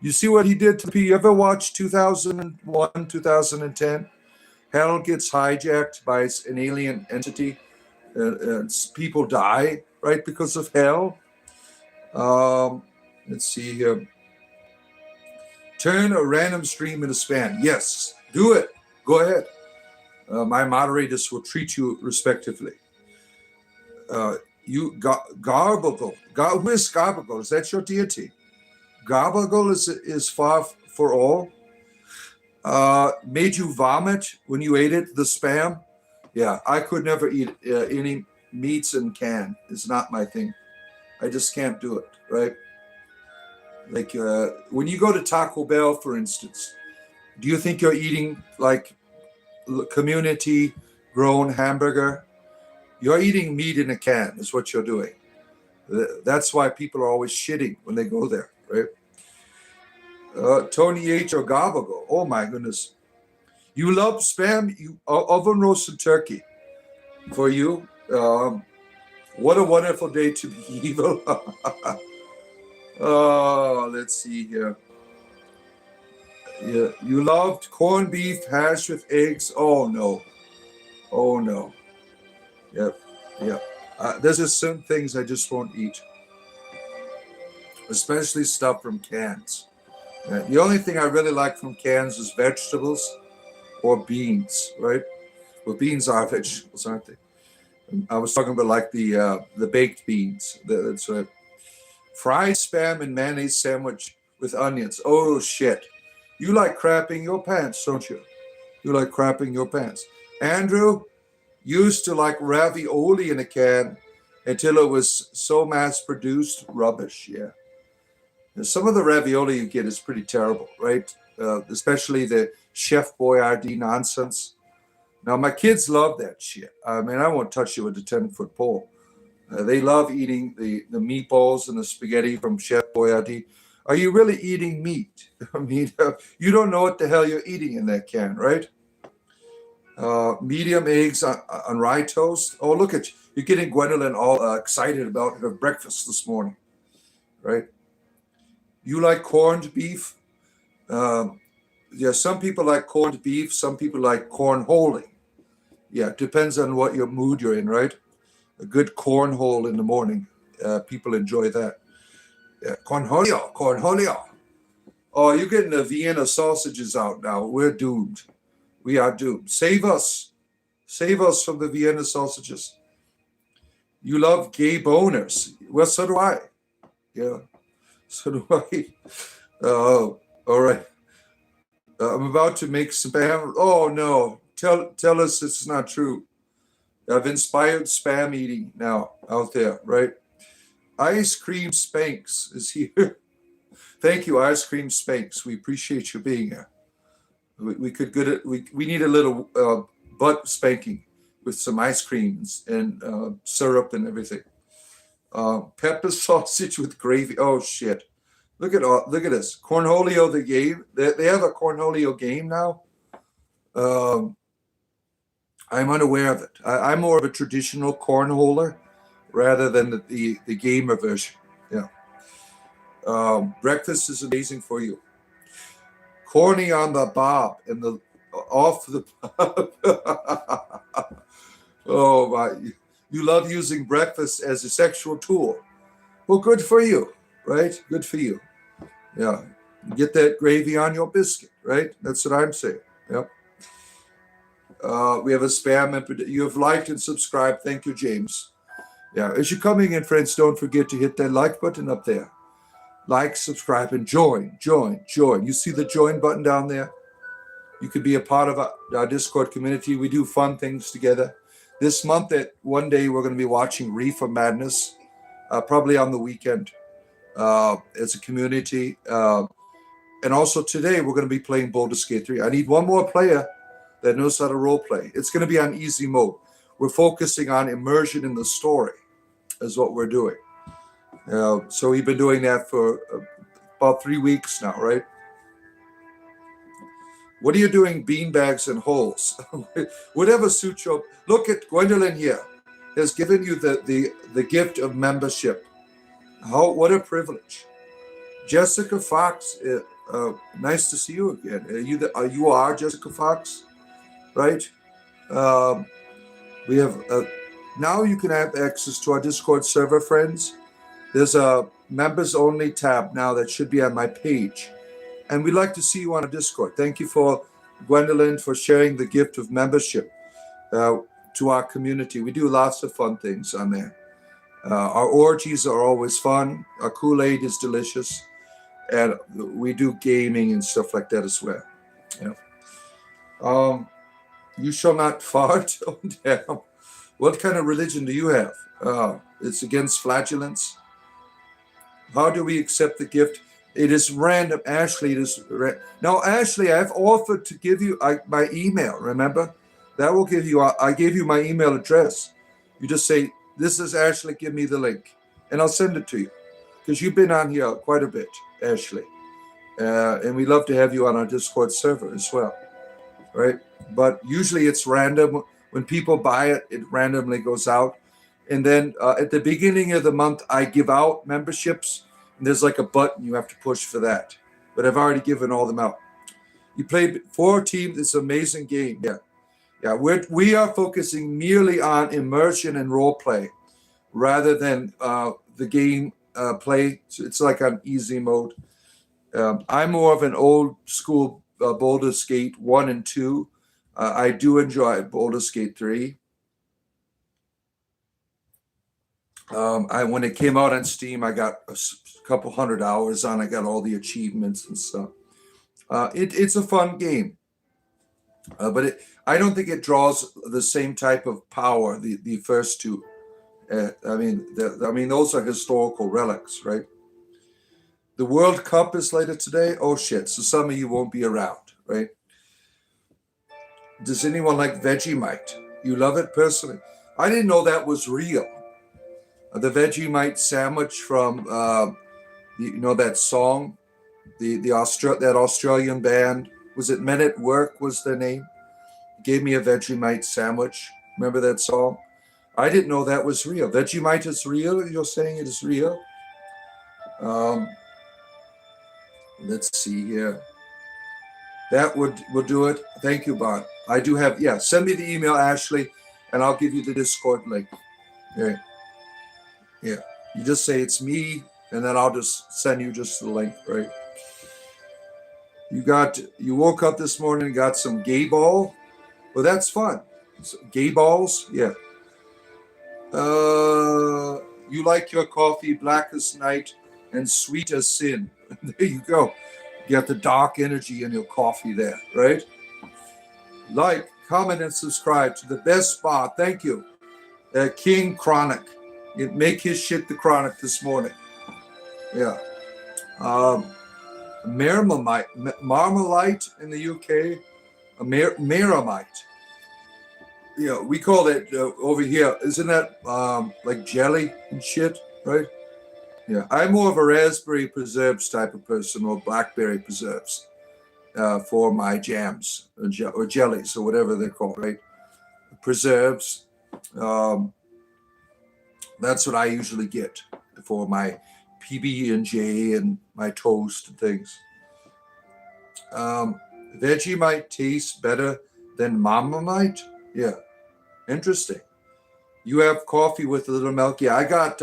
You see what he did to people? You ever watch 2001, 2010? Hell gets hijacked by an alien entity. People die, right, because of hell. Let's see here. Turn a random stream into spam. Yes, do it. Go ahead. My moderators will treat you respectively. Garbagle. Who is Garbagle? Is that your deity? Garbagle is far for all. Made you vomit when you ate it, the spam? Yeah, I could never eat any meats in can. It's not my thing. I just can't do it, right? Like when you go to Taco Bell, for instance, do you think you're eating like community grown hamburger? You're eating meat in a can is what you're doing. That's why people are always shitting when they go there, right? Tony H. or Gabago. Oh my goodness. You love spam, oven roasted turkey. For you, what a wonderful day to be evil. Oh, let's see here. Yeah, you loved corned beef hash with eggs. Oh no. Oh no. Yep. Yep. There's just some things I just won't eat, especially stuff from cans. The only thing I really like from cans is vegetables or beans, right? Well, beans are vegetables, aren't they? I was talking about like the baked beans. That's right. Fried spam and mayonnaise sandwich with onions. Oh shit! You like crapping your pants, don't you? You like crapping your pants. Andrew used to like ravioli in a can until it was so mass-produced rubbish. Yeah. Some of the ravioli you get is pretty terrible, right? Especially the Chef Boyardee nonsense. Now, my kids love that shit. I mean, I won't touch you with a 10-foot pole. They love eating the meatballs and the spaghetti from Chef Boyardee. Are you really eating meat? I mean, you don't know what the hell you're eating in that can, right? Medium eggs on rye toast. Oh, look at you. You're getting Gwendolyn all excited about her breakfast this morning, right? You like corned beef? Yeah, some people like corned beef. Some people like cornholing. Yeah, it depends on what your mood you're in, right? A good cornhole in the morning. People enjoy that. Yeah, cornholio. Oh, you're getting the Vienna sausages out now. We're doomed. We are doomed. Save us. Save us from the Vienna sausages. You love gay boners. Well, so do I. Yeah, so do I. All right. I'm about to make spam. Oh, no. Tell us it's not true. I've inspired spam eating now out there, right? Ice Cream Spanks is here. Thank you, Ice Cream Spanks. We appreciate you being here. We could get it. We need a little butt spanking with some ice creams and syrup and everything. Pepper sausage with gravy. Oh shit! Look at this cornholio. The game. They have a cornholio game now. I'm unaware of it. I'm more of a traditional cornholer rather than the gamer version. Yeah. Breakfast is amazing for you. Corny on the bob and the off the bob. Oh my! You love using breakfast as a sexual tool. Well, good for you, right? Good for you. Yeah. Get that gravy on your biscuit, right? That's what I'm saying. Yep. We have a spam and you have liked and subscribed. Thank you, James. Yeah. As you're coming in, friends, don't forget to hit that like button up there. Like, subscribe, and join. You see the join button down there? You could be a part of our Discord community. We do fun things together. This month, at one day, we're going to be watching Reefer Madness, probably on the weekend, as a community. And also today, we're going to be playing Baldur's Gate 3. I need one more player that knows how to role play. It's going to be on easy mode. We're focusing on immersion in the story, is what we're doing. So we've been doing that for about 3 weeks now, right? What are you doing, beanbags and holes? Whatever suits you. Look at Gwendolyn here. Has given you the gift of membership. What a privilege. Jessica Fox, nice to see you again. You are Jessica Fox, right? We have now you can have access to our Discord server, friends. There's a members only tab now that should be on my page. And we'd like to see you on a Discord. Thank you for Gwendolyn for sharing the gift of membership to our community. We do lots of fun things on there. Our orgies are always fun. Our Kool-Aid is delicious. And we do gaming and stuff like that as well. Yeah. You shall not fart. Oh, damn. What kind of religion do you have? It's against flagellants. How do we accept the gift? It is random. Ashley, now, Ashley, I've offered to give you my email, remember? That will give you, I gave you my email address. You just say, this is Ashley, give me the link. And I'll send it to you. Because you've been on here quite a bit, Ashley. And we love to have you on our Discord server as well, right? But usually it's random. When people buy it, it randomly goes out. And then at the beginning of the month, I give out memberships. And there's like a button you have to push for that. But I've already given all them out. You played 4 teams. It's an amazing game. Yeah. We are focusing merely on immersion and role play rather than the game play. So it's like on easy mode. I'm more of an old school Baldur's Gate 1 and 2. I do enjoy Baldur's Gate 3. When it came out on Steam, I got a couple 100 hours on. I got all the achievements and stuff. It's a fun game, but I don't think it draws the same type of power. The first two, I mean, those are historical relics, right? The World Cup is later today. Oh shit! So some of you won't be around, right? Does anyone like Vegemite? You love it personally. I didn't know that was real. The Vegemite sandwich from, that song, that Australian band. Was it Men at Work was their name? Gave me a Vegemite sandwich. Remember that song? I didn't know that was real. Vegemite is real? You're saying it is real? Let's see here. That would do it. Thank you, Bon. I do have, send me the email, Ashley, and I'll give you the Discord link. Yeah. You just say it's me, and then I'll just send you just the link, right? You woke up this morning and got some gay ball? Well, that's fun. So, gay balls? Yeah. You like your coffee black as night and sweet as sin. There you go. You got the dark energy in your coffee there, right? Like, comment, and subscribe to the best spot. Thank you. King Chronic. Make his shit the Chronic this morning. Yeah. Marmalite in the UK. Maramite. Yeah, we call it over here. Isn't that like jelly and shit, right? Yeah, I'm more of a raspberry preserves type of person, or blackberry preserves for my jams or jellies or whatever they're called, right? Preserves. That's what I usually get for my PB&J and my toast and things. Vegemite tastes better than Marmite? Yeah, interesting. You have coffee with a little milk? Yeah, I got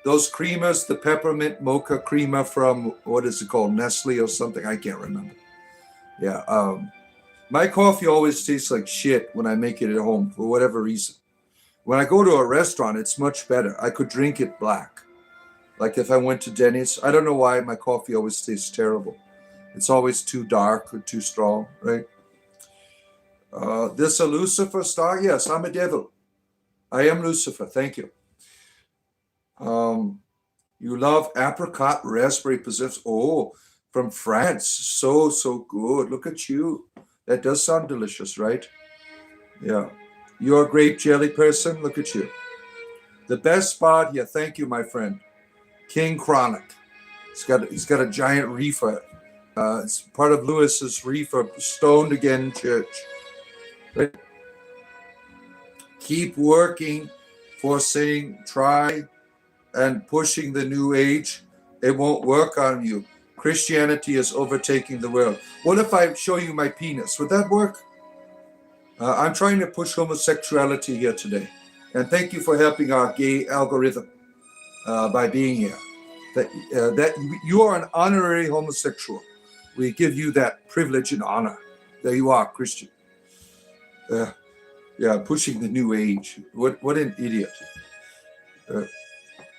those creamers, the peppermint mocha creamer from, what is it called, Nestle or something? I can't remember. Yeah, my coffee always tastes like shit when I make it at home for whatever reason. When I go to a restaurant, it's much better. I could drink it black. Like if I went to Denny's, I don't know why my coffee always tastes terrible. It's always too dark or too strong, right? This a Lucifer star? Yes, I'm a devil. I am Lucifer. Thank you. You love apricot raspberry preserves. Oh, from France. So good. Look at you. That does sound delicious, right? Yeah. You're a grape jelly person. Look at you. The best spot here. Thank you, my friend. King Chronic. He's got a giant reefer. It's part of Lewis's reefer, Stoned Again Church. Right? Keep working for saying try and pushing the new age. It won't work on you. Christianity is overtaking the world. What if I show you my penis? Would that work? I'm trying to push homosexuality here today. And thank you for helping our gay algorithm by being here. That you are an honorary homosexual. We give you that privilege and honor. There you are, Christian. Yeah, pushing the new age. What an idiot.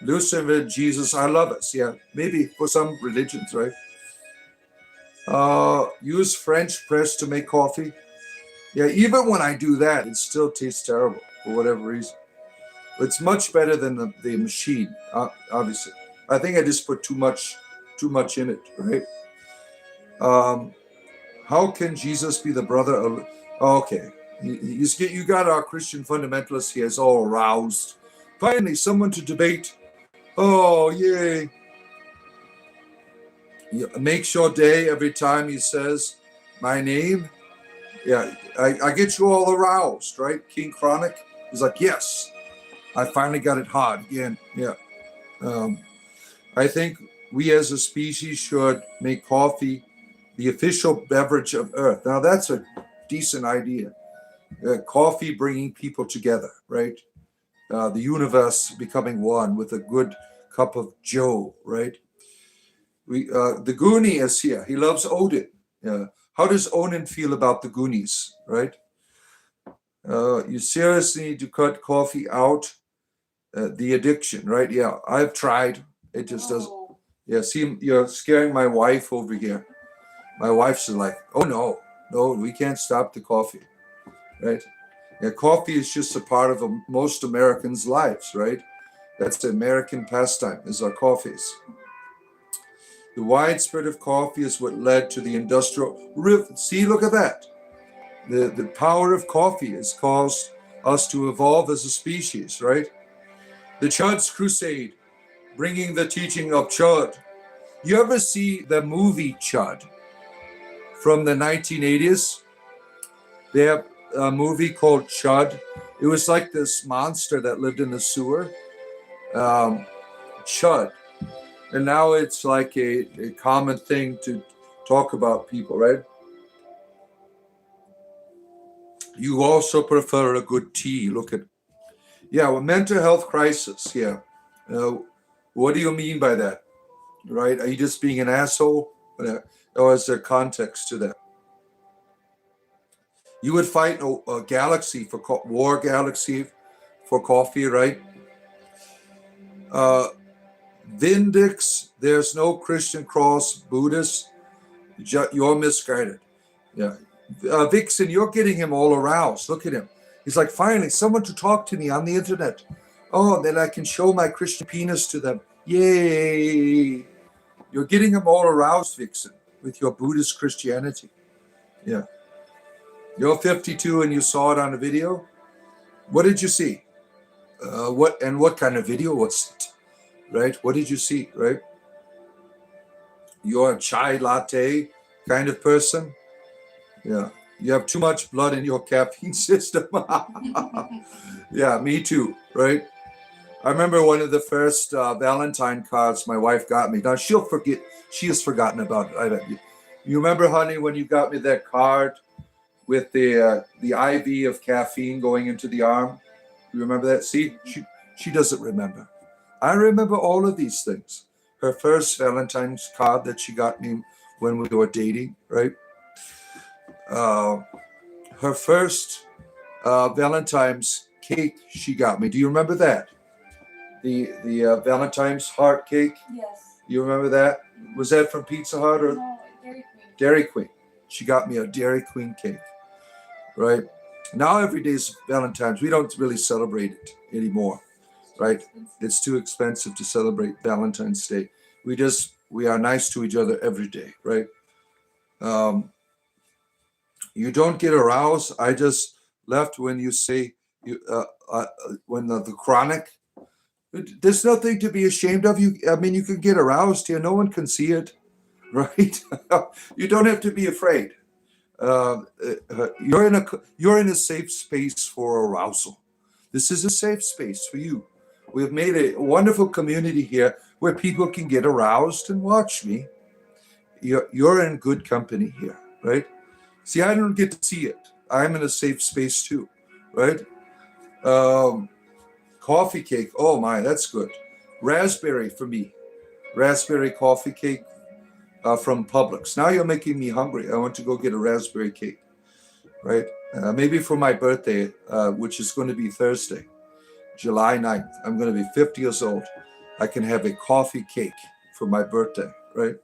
Lucifer, Jesus, I love us. Yeah, maybe for some religions, right? Use French press to make coffee. Yeah, even when I do that, it still tastes terrible for whatever reason. It's much better than the machine, obviously. I think I just put too much in it, right? How can Jesus be the brother of... Okay, you got our Christian fundamentalists here. It's all aroused. Finally, someone to debate. Oh, yay. Makes your day every time he says my name. Yeah, I get you all aroused, right? King Chronic is like, yes, I finally got it hard again. Yeah. I think we as a species should make coffee the official beverage of Earth. Now, that's a decent idea. Coffee bringing people together, right? The universe becoming one with a good cup of Joe, right? The Goonie is here. He loves Odin. How does Odin feel about the Goonies, right? You seriously need to cut coffee out. The addiction, right? Yeah, I've tried. It just doesn't. Yeah, see, you're scaring my wife over here. My wife's like, oh no, we can't stop the coffee, right? Yeah, coffee is just a part of most Americans' lives, right? That's the American pastime, is our coffees. The widespread of coffee is what led to the industrial See, look at that. The power of coffee has caused us to evolve as a species, right? The Chud's Crusade, bringing the teaching of Chud. You ever see the movie Chud from the 1980s? They have a movie called Chud. It was like this monster that lived in the sewer. Chud. And now it's like a common thing to talk about people, right? You also prefer a good tea. Look at, yeah, well, mental health crisis. Yeah. What do you mean by that? Right? Are you just being an asshole? Or is there context to that? You would fight a galaxy for war galaxy for coffee, right? Vindix, there's no Christian cross, Buddhist. You're misguided. Yeah. Vixen, you're getting him all aroused. Look at him. He's like, finally, someone to talk to me on the internet. Oh, then I can show my Christian penis to them. Yay. You're getting him all aroused, Vixen, with your Buddhist Christianity. Yeah. You're 52 and you saw it on a video? What did you see? What kind of video was it? Right? What did you see, right? You're a chai latte kind of person? Yeah. You have too much blood in your caffeine system. Yeah, me too, right? I remember one of the first Valentine cards my wife got me. Now she'll forget. She has forgotten about it. I bet you. You remember, honey, when you got me that card with the IV of caffeine going into the arm? You remember that? See, she doesn't remember. I remember all of these things. Her first Valentine's card that she got me when we were dating, right? Her first Valentine's cake she got me. Do you remember that? The Valentine's heart cake? Yes. You remember that? Was that from Pizza Hut or? No, Dairy Queen. Dairy Queen. She got me a Dairy Queen cake. right? Now every day is Valentine's. We don't really celebrate it anymore, right? It's too expensive to celebrate Valentine's Day. We are nice to each other every day, right? Um, you don't get aroused. I just left when you say you when the chronic. There's nothing to be ashamed of. I mean, you can get aroused here. No one can see it, right? You don't have to be afraid. You're in a safe space for arousal. This is a safe space for you. We have made a wonderful community here where people can get aroused and watch me. You're in good company here, right? See, I don't get to see it. I'm in a safe space too, right? Coffee cake. Oh my, that's good. Raspberry for me. Raspberry coffee cake from Publix. Now you're making me hungry. I want to go get a raspberry cake, right? Maybe for my birthday, which is going to be Thursday, July 9th. I'm going to be 50 years old. I can have a coffee cake for my birthday, right?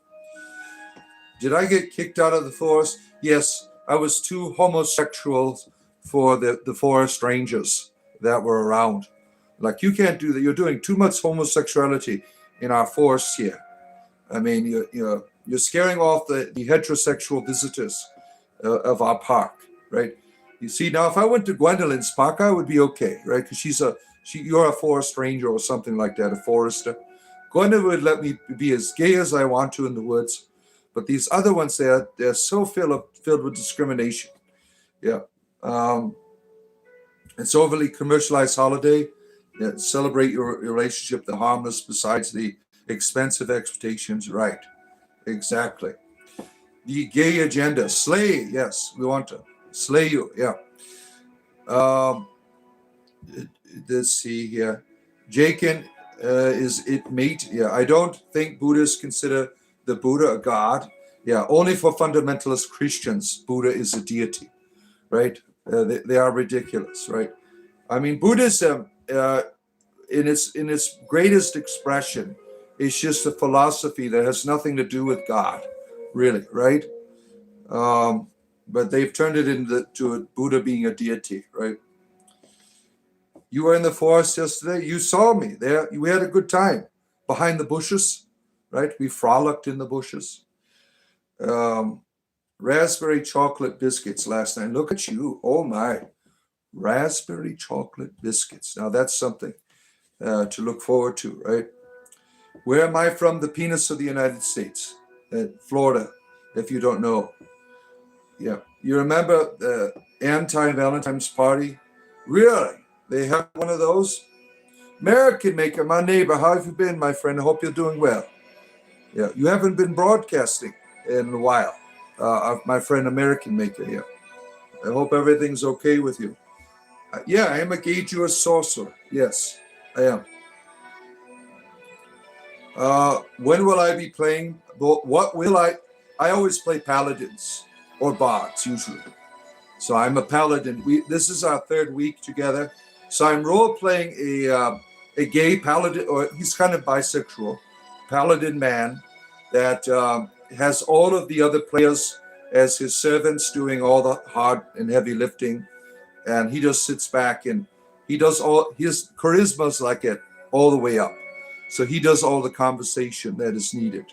Did I get kicked out of the forest? Yes, I was too homosexual for the forest rangers that were around. Like, you can't do that. You're doing too much homosexuality in our forests here. I mean, you're scaring off the heterosexual visitors of our park, right? You see, now if I went to Gwendolyn's park, I would be okay, right? Because you're a forest ranger or something like that, a forester. Gwendolyn would let me be as gay as I want to in the woods, but these other ones, they're so filled with discrimination. Yeah, it's overly commercialized holiday. Yeah, celebrate your relationship, the harmless besides the expensive expectations, right? Exactly. The gay agenda, slay. Yes, we want to slay you. Yeah. Um, let's see here. Jakin, is it mate? Yeah, I don't think Buddhists consider the Buddha a god. Yeah, only for fundamentalist Christians, Buddha is a deity, right? They are ridiculous, right? I mean, Buddhism, in its greatest expression, is just a philosophy that has nothing to do with God, really, right? But they've turned it into a Buddha being a deity, right? You were in the forest yesterday. You saw me there. We had a good time behind the bushes, right? We frolicked in the bushes. Raspberry chocolate biscuits last night. Look at you. Oh my. Raspberry chocolate biscuits. Now that's something to look forward to, right? Where am I from? The penis of the United States, Florida, if you don't know. Yeah. You remember the anti-Valentine's party? Really? They have one of those? American Maker, my neighbor, how have you been, my friend? I hope you're doing well. Yeah. You haven't been broadcasting in a while, my friend American Maker here. I hope everything's okay with you. Yeah, I am a gay Jewish sorcerer. Yes, I am. When will I be playing? What will I always play paladins or bards usually. So I'm a paladin. This is our third week together. So I'm role playing a gay paladin, or he's kind of bisexual, paladin man that has all of the other players as his servants doing all the hard and heavy lifting, and he just sits back and he does all his charisma's like it all the way up. So he does all the conversation that is needed,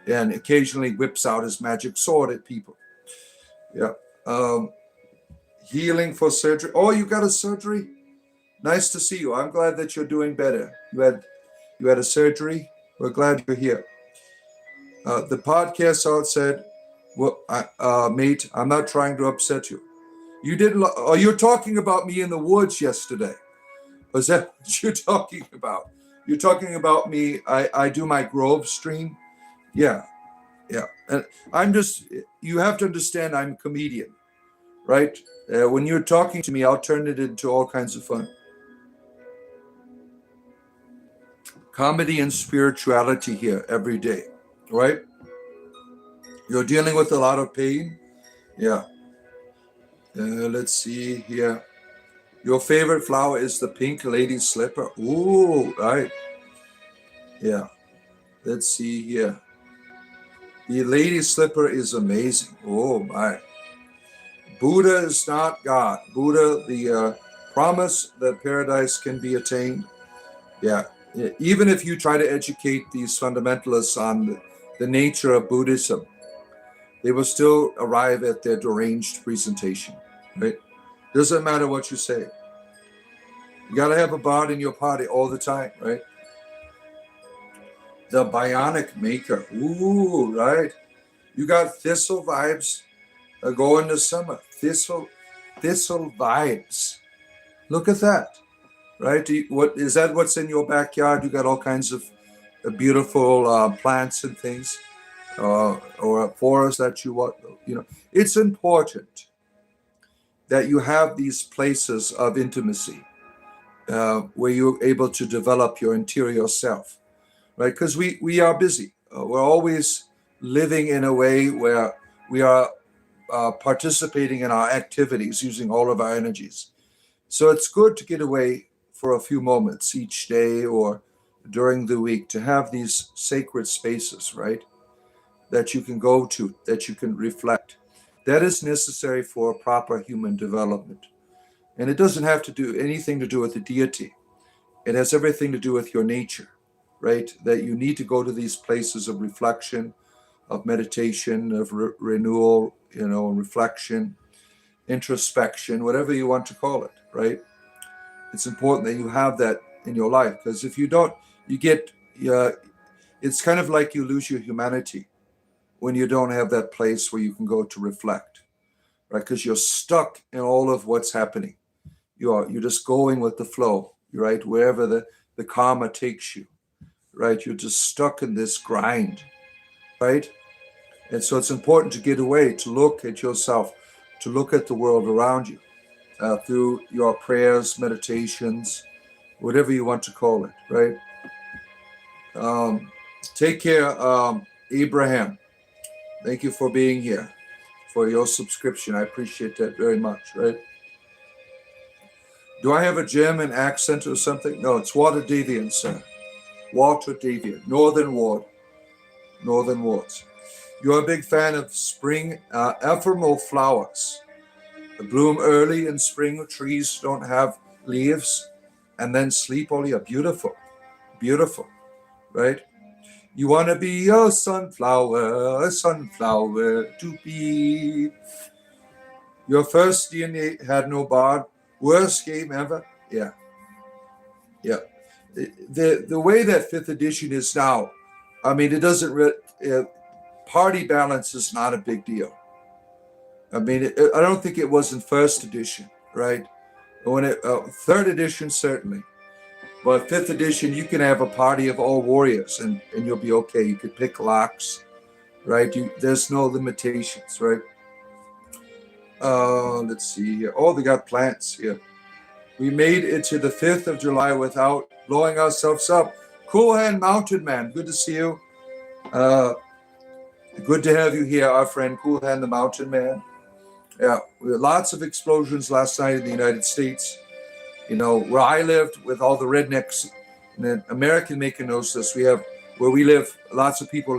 and occasionally whips out his magic sword at people. Yeah. Healing for surgery. Oh, you got a surgery? Nice to see you. I'm glad that you're doing better. You had a surgery. We're glad you're here. The podcast out said, "Well, mate, I'm not trying to upset you. You didn't. Oh, you're talking about me in the woods yesterday. Was that what you're talking about? You're talking about me. I do my Grove stream. Yeah, yeah. And I'm just. You have to understand. I'm a comedian, right? When you're talking to me, I'll turn it into all kinds of fun. Comedy and spirituality here every day, right? You're dealing with a lot of pain. Yeah. Let's see here. Your favorite flower is the pink lady slipper. Ooh, right. Yeah. Let's see here. The lady slipper is amazing. Oh my. Buddha is not God. Buddha, the promise that paradise can be attained. Yeah. Even if you try to educate these fundamentalists on the nature of Buddhism, they will still arrive at their deranged presentation, right? Doesn't matter what you say. You got to have a bard in your party all the time, right? The bionic maker. Ooh, right? You got thistle vibes going to summer. Thistle vibes. Look at that, right? What is that? What's in your backyard? You got all kinds of beautiful plants and things, or a forest that you want. You know, it's important that you have these places of intimacy where you're able to develop your interior self, right? Because we are busy. We're always living in a way where we are participating in our activities using all of our energies. So it's good to get away for a few moments each day or during the week to have these sacred spaces, right? That you can go to, that you can reflect. That is necessary for proper human development. And it doesn't have to do anything to do with the deity. It has everything to do with your nature, right? That you need to go to these places of reflection, of meditation, of renewal, reflection, introspection, whatever you want to call it, right? It's important that you have that in your life, because if you don't, you get, it's kind of like you lose your humanity when you don't have that place where you can go to reflect, right? Because you're stuck in all of what's happening. You're just going with the flow, right? Wherever the karma takes you, right? You're just stuck in this grind, right? And so it's important to get away, to look at yourself, to look at the world around you through your prayers, meditations, whatever you want to call it, right? Take care, Abraham. Thank you for being here, for your subscription. I appreciate that very much, right? Do I have a German accent or something? No, it's Walter Davian, sir. Walter Davian, Northern Ward. Northern Wards. You're a big fan of spring ephemeral flowers. They bloom early in spring. Trees don't have leaves and then sleep all year. Beautiful. Beautiful. Right? You want to be a sunflower to be. Your first DNA had no bard. Worst game ever? Yeah. Yeah. The way that 5th edition is now, I mean, it doesn't party balance is not a big deal. I mean, I don't think it was in 1st edition, right? When 3rd edition, certainly. But 5th edition, you can have a party of all warriors and you'll be okay. You could pick locks, right? There's no limitations, right? Let's see here. Oh, they got plants here. We made it to the 5th of July without blowing ourselves up. Cool Hand Mountain Man, good to see you. Good to have you here, our friend Cool Hand the Mountain Man. Yeah, we had lots of explosions last night in the United States. You know, where I lived with all the rednecks, and then American making knows this. We have, where we live, lots of people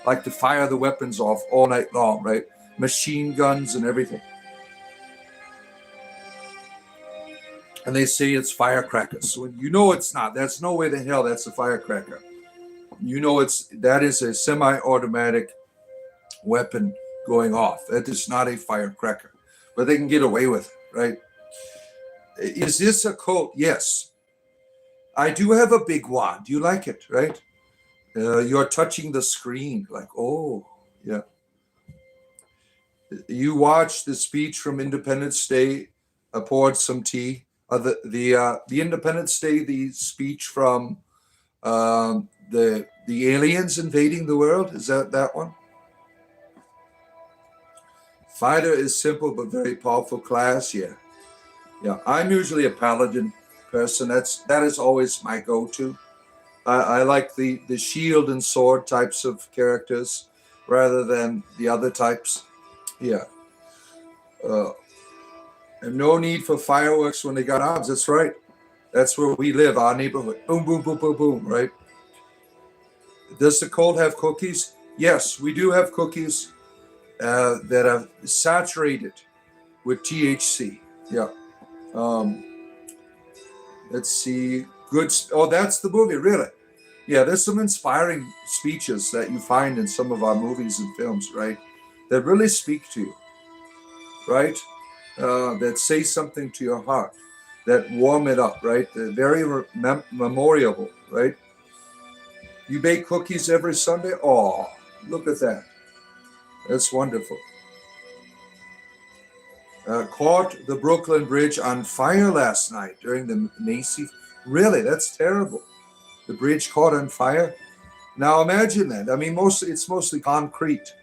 like to fire the weapons off all night long, right? Machine guns and everything. And they say it's firecrackers. So you know it's not. That's no way the hell that's a firecracker. You know that is a semi-automatic weapon going off. That is not a firecracker. But they can get away with it, right? Is this a cult? Yes. I do have a big wand. Do you like it, right? You're touching the screen like, oh, yeah. You watched the speech from Independence Day, poured some tea. The Independence Day, the speech from the aliens invading the world. Is that one? Fighter is simple but very powerful class. Yeah. I'm usually a paladin person. That is always my go-to. I like the shield and sword types of characters rather than the other types. Yeah. And no need for fireworks when they got arms. That's right. That's where we live, our neighborhood. Boom, boom, boom, boom, boom, right? Does the cult have cookies? Yes, we do have cookies that are saturated with THC. Yeah. Let's see. Oh, that's the movie, really. Yeah, there's some inspiring speeches that you find in some of our movies and films, right? That really speak to you, right? That say something to your heart, that warm it up, right? They're very memorable, right? You bake cookies every Sunday? Oh, look at that. That's wonderful. Caught the Brooklyn Bridge on fire last night during the Macy. Really, that's terrible. The bridge caught on fire. Now imagine that. I mean, it's mostly concrete.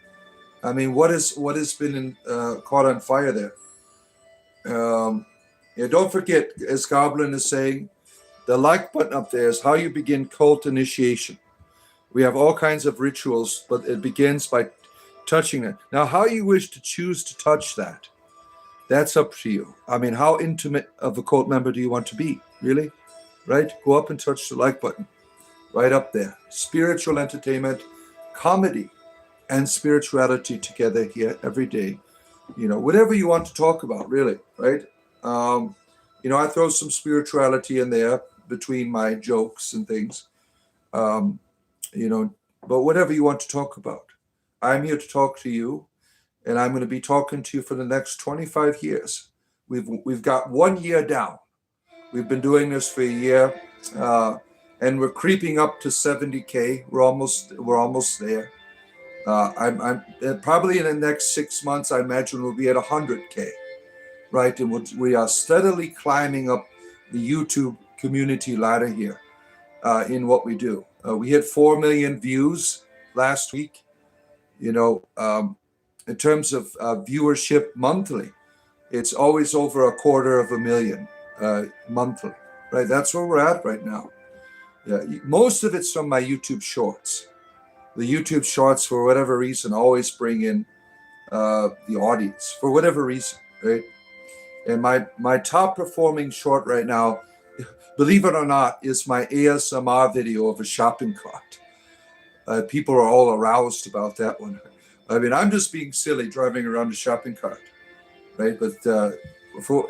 I mean, what has been caught on fire there? Yeah, don't forget, as Goblin is saying, the like button up there is how you begin cult initiation. We have all kinds of rituals, but it begins by touching it. Now, how you wish to choose to touch that, that's up to you. I mean, how intimate of a cult member do you want to be? Really? Right? Go up and touch the like button. Right up there. Spiritual entertainment, comedy, and spirituality together here every day. You know, whatever you want to talk about, really, right? I throw some spirituality in there between my jokes and things. Um, but whatever you want to talk about. I'm here to talk to you, and I'm going to be talking to you for the next 25 years. We've got 1 year down. We've been doing this for a year, and we're creeping up to 70K. We're almost there. I'm probably in the next 6 months, I imagine we'll be at 100K, right? And we are steadily climbing up the YouTube community ladder here in what we do. We hit 4 million views last week. In terms of viewership monthly, it's always over 250,000 monthly, right? That's where we're at right now. Yeah, most of it's from my YouTube shorts. The YouTube shorts, for whatever reason, always bring in the audience for whatever reason, right? And my top performing short right now, believe it or not, is my ASMR video of a shopping cart. People are all aroused about that one. I mean, I'm just being silly driving around a shopping cart, right? But for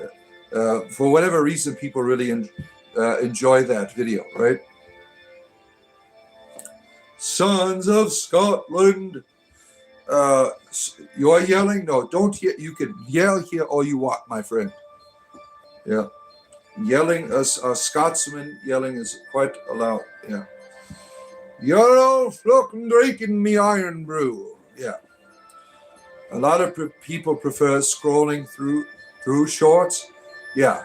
whatever reason, people really enjoy that video, right? Sons of Scotland. You're yelling? No, don't hear. You can yell here all you want, my friend. Yeah. Yelling, a Scotsman yelling is quite allowed. Yeah. You're all fucking drinking me iron brew. Yeah. A lot of people prefer scrolling through shorts. Yeah.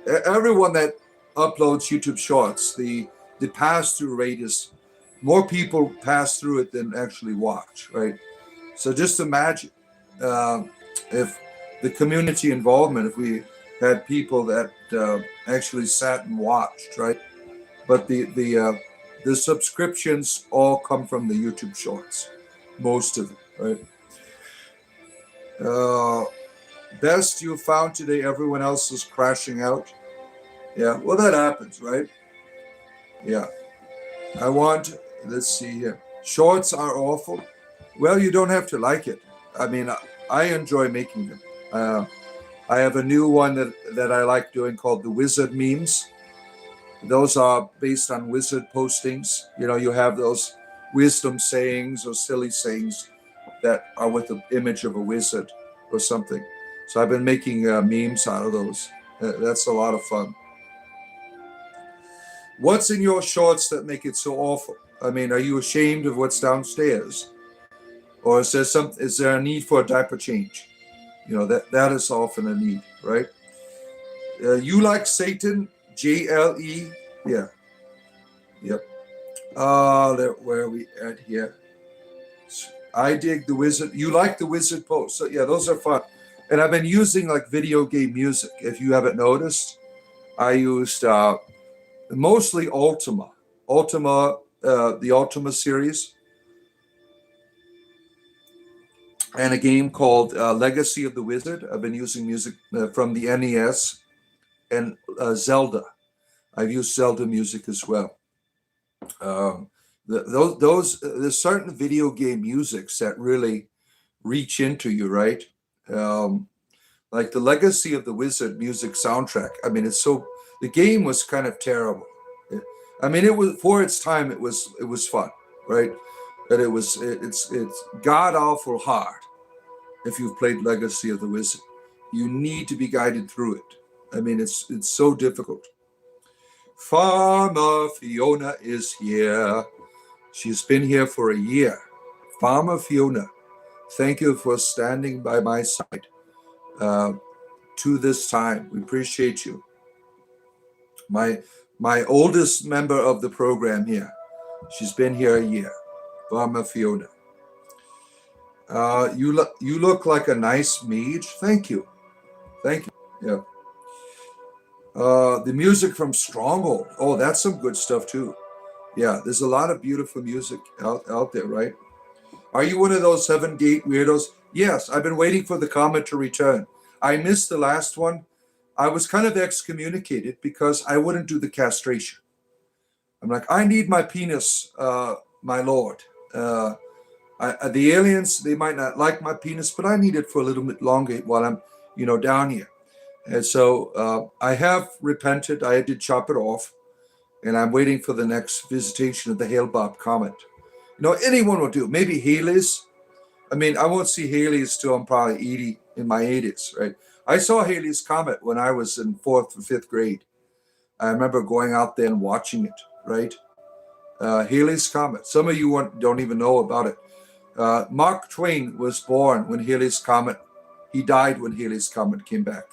Everyone that uploads YouTube shorts, the pass-through rate is more people pass through it than actually watch, right? So just imagine if the community involvement, if we had people that actually sat and watched, right? But the subscriptions all come from the YouTube shorts, most of it, right? Best you found today, everyone else is crashing out. Yeah, well, that happens, right? Yeah. Let's see here. Shorts are awful. Well, you don't have to like it. I mean, I enjoy making them. I have a new one that I like doing called the Wizard Memes. Those are based on wizard postings. You have those wisdom sayings or silly sayings that are with the image of a wizard or something. So I've been making memes out of those. That's a lot of fun. What's in your shorts that make it so awful? I mean, are you ashamed of what's downstairs? Or is there a need for a diaper change? That is often a need, right? You like Satan? JLE? Yeah. Yep. Where are we at here? I dig the wizard. You like the wizard post. So yeah, those are fun. And I've been using like video game music. If you haven't noticed, I used mostly Ultima, the Ultima series, and a game called Legacy of the Wizard. I've been using music from the NES and Zelda. I've used Zelda music as well. There's certain video game musics that really reach into you, right? Like the Legacy of the Wizard music soundtrack. I mean, the game was kind of terrible. I mean, it was for its time. It was fun, right? But it's god awful hard. If you've played Legacy of the Wizard, you need to be guided through it. I mean, it's so difficult. Farmer Fiona is here. She's been here for a year. Farmer Fiona, thank you for standing by my side to this time. We appreciate you. My oldest member of the program here. She's been here a year. Farmer Fiona. You look like a nice mage. Thank you. Thank you. Yeah. The music from Stronghold. Oh, that's some good stuff too. Yeah, there's a lot of beautiful music out there, right? Are you one of those 7 gate weirdos? Yes, I've been waiting for the comment to return. I missed the last one. I was kind of excommunicated because I wouldn't do the castration. I'm like, I need my penis, my lord. The aliens, they might not like my penis, but I need it for a little bit longer while I'm, down here. And so I have repented. I did chop it off, and I'm waiting for the next visitation of the Hale-Bopp comet. Anyone will do. Maybe Halley's. I mean, I won't see Halley's till I'm probably 80, in my 80s, right? I saw Halley's comet when I was in 4th or 5th grade. I remember going out there and watching it, right? Halley's comet. Some of you don't even know about it. Mark Twain was born when Halley's comet. He died when Halley's comet came back.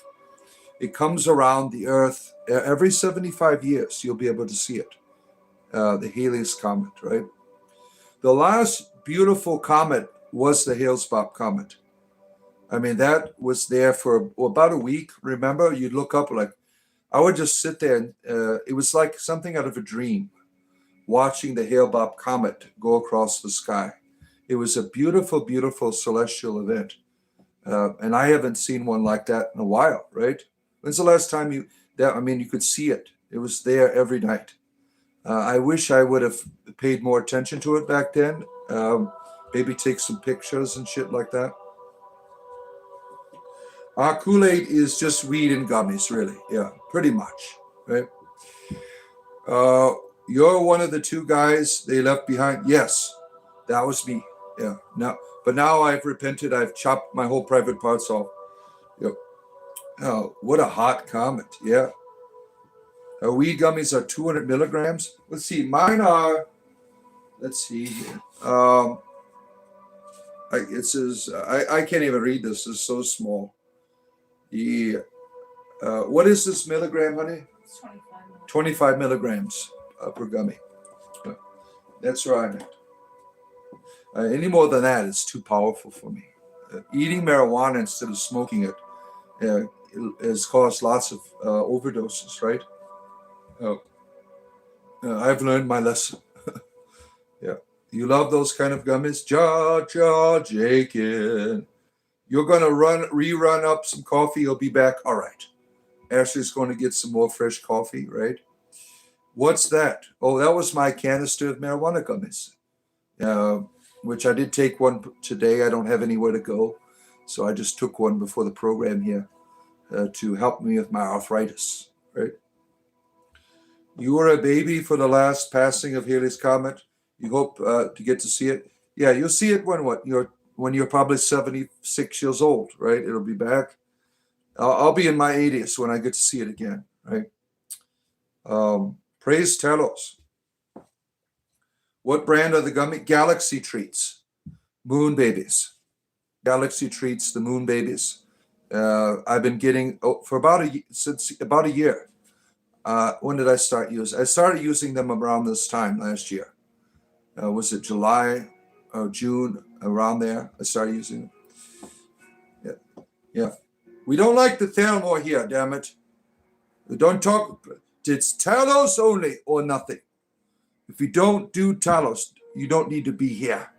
It comes around the Earth every 75 years. You'll be able to see it. The Halley's comet, right? The last beautiful comet was the Hale-Bopp comet. I mean, that was there for about a week. Remember, you'd look up I would just sit there, and it was like something out of a dream, watching the Hale-Bopp comet go across the sky. It was a beautiful, beautiful celestial event. And I haven't seen one like that in a while, right? When's the last time you could see it. It was there every night. I wish I would have paid more attention to it back then. Maybe take some pictures and shit like that. Our Kool-Aid is just weed and gummies, really. Yeah, pretty much, right? You're one of the 2 guys they left behind. Yes, that was me. Yeah. But now I've repented. I've chopped my whole private parts off. Yep. Oh, what a hot comet. Yeah. Weed gummies are 200 milligrams. Let's see. Mine are, let's see here. It says, I can't even read this. It's so small. What is this milligram, honey? It's 25 milligrams per gummy. That's right. Any more than that is too powerful for me. Eating marijuana instead of smoking it has caused lots of overdoses, right? I've learned my lesson. Yeah. You love those kind of gummies? Jakin. You're going to rerun up some coffee. You'll be back. All right. Ashley's going to get some more fresh coffee, right? What's that? Oh, that was my canister of marijuana gummies, which I did take one today. I don't have anywhere to go, so I just took one before the program here to help me with my arthritis, right? You were a baby for the last passing of Halley's Comet. You hope to get to see it. Yeah, you'll see it when you're probably 76 years old, right? It'll be back. I'll be in my 80s when I get to see it again, right? Praise Telos. What brand are the gummy? Galaxy Treats. Moon Babies. Galaxy Treats, the Moon Babies. I've been getting for since about a year. When did I start using? I started using them around this time last year. Was it July or June? Around there, I started using them. Yeah. We don't like the Thermore here, damn it. We don't talk. It's Talos only or nothing. If you don't do Talos, you don't need to be here.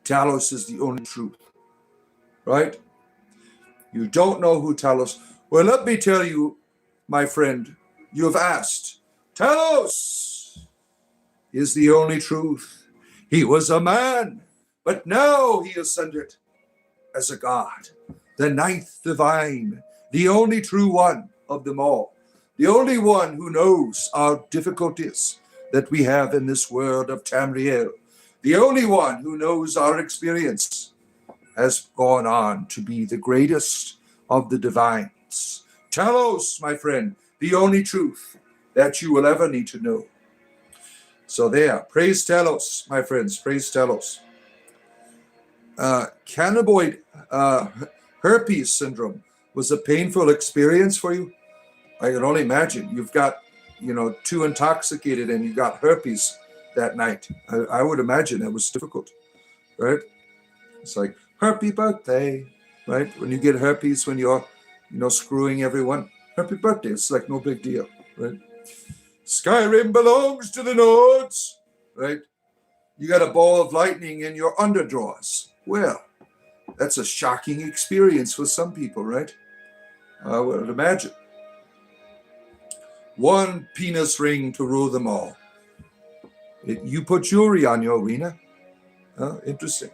Talos is the only truth, right? You don't know who Talos. Well, let me tell you, my friend, you have asked. Talos is the only truth. He was a man, but now he ascended. as a God, the ninth divine, the only true one of them all, the only one who knows our difficulties that we have in this world of Tamriel, the only one who knows our experience, has gone on to be the greatest of the divines. Telos, my friend, the only truth that you will ever need to know. So there, praise Telos, my friends, praise Telos. Cannabinoid herpes syndrome was a painful experience for you. I can only imagine. You've got, too intoxicated and you got herpes that night. I would imagine that was difficult, right? It's like, happy birthday, right? When you get herpes, when you're, screwing everyone, happy birthday. It's like no big deal, right? Skyrim belongs to the Nords, right? You got a ball of lightning in your underdrawers. Well, that's a shocking experience for some people, right? I would imagine. One penis ring to rule them all. You put jewelry on your arena. Interesting.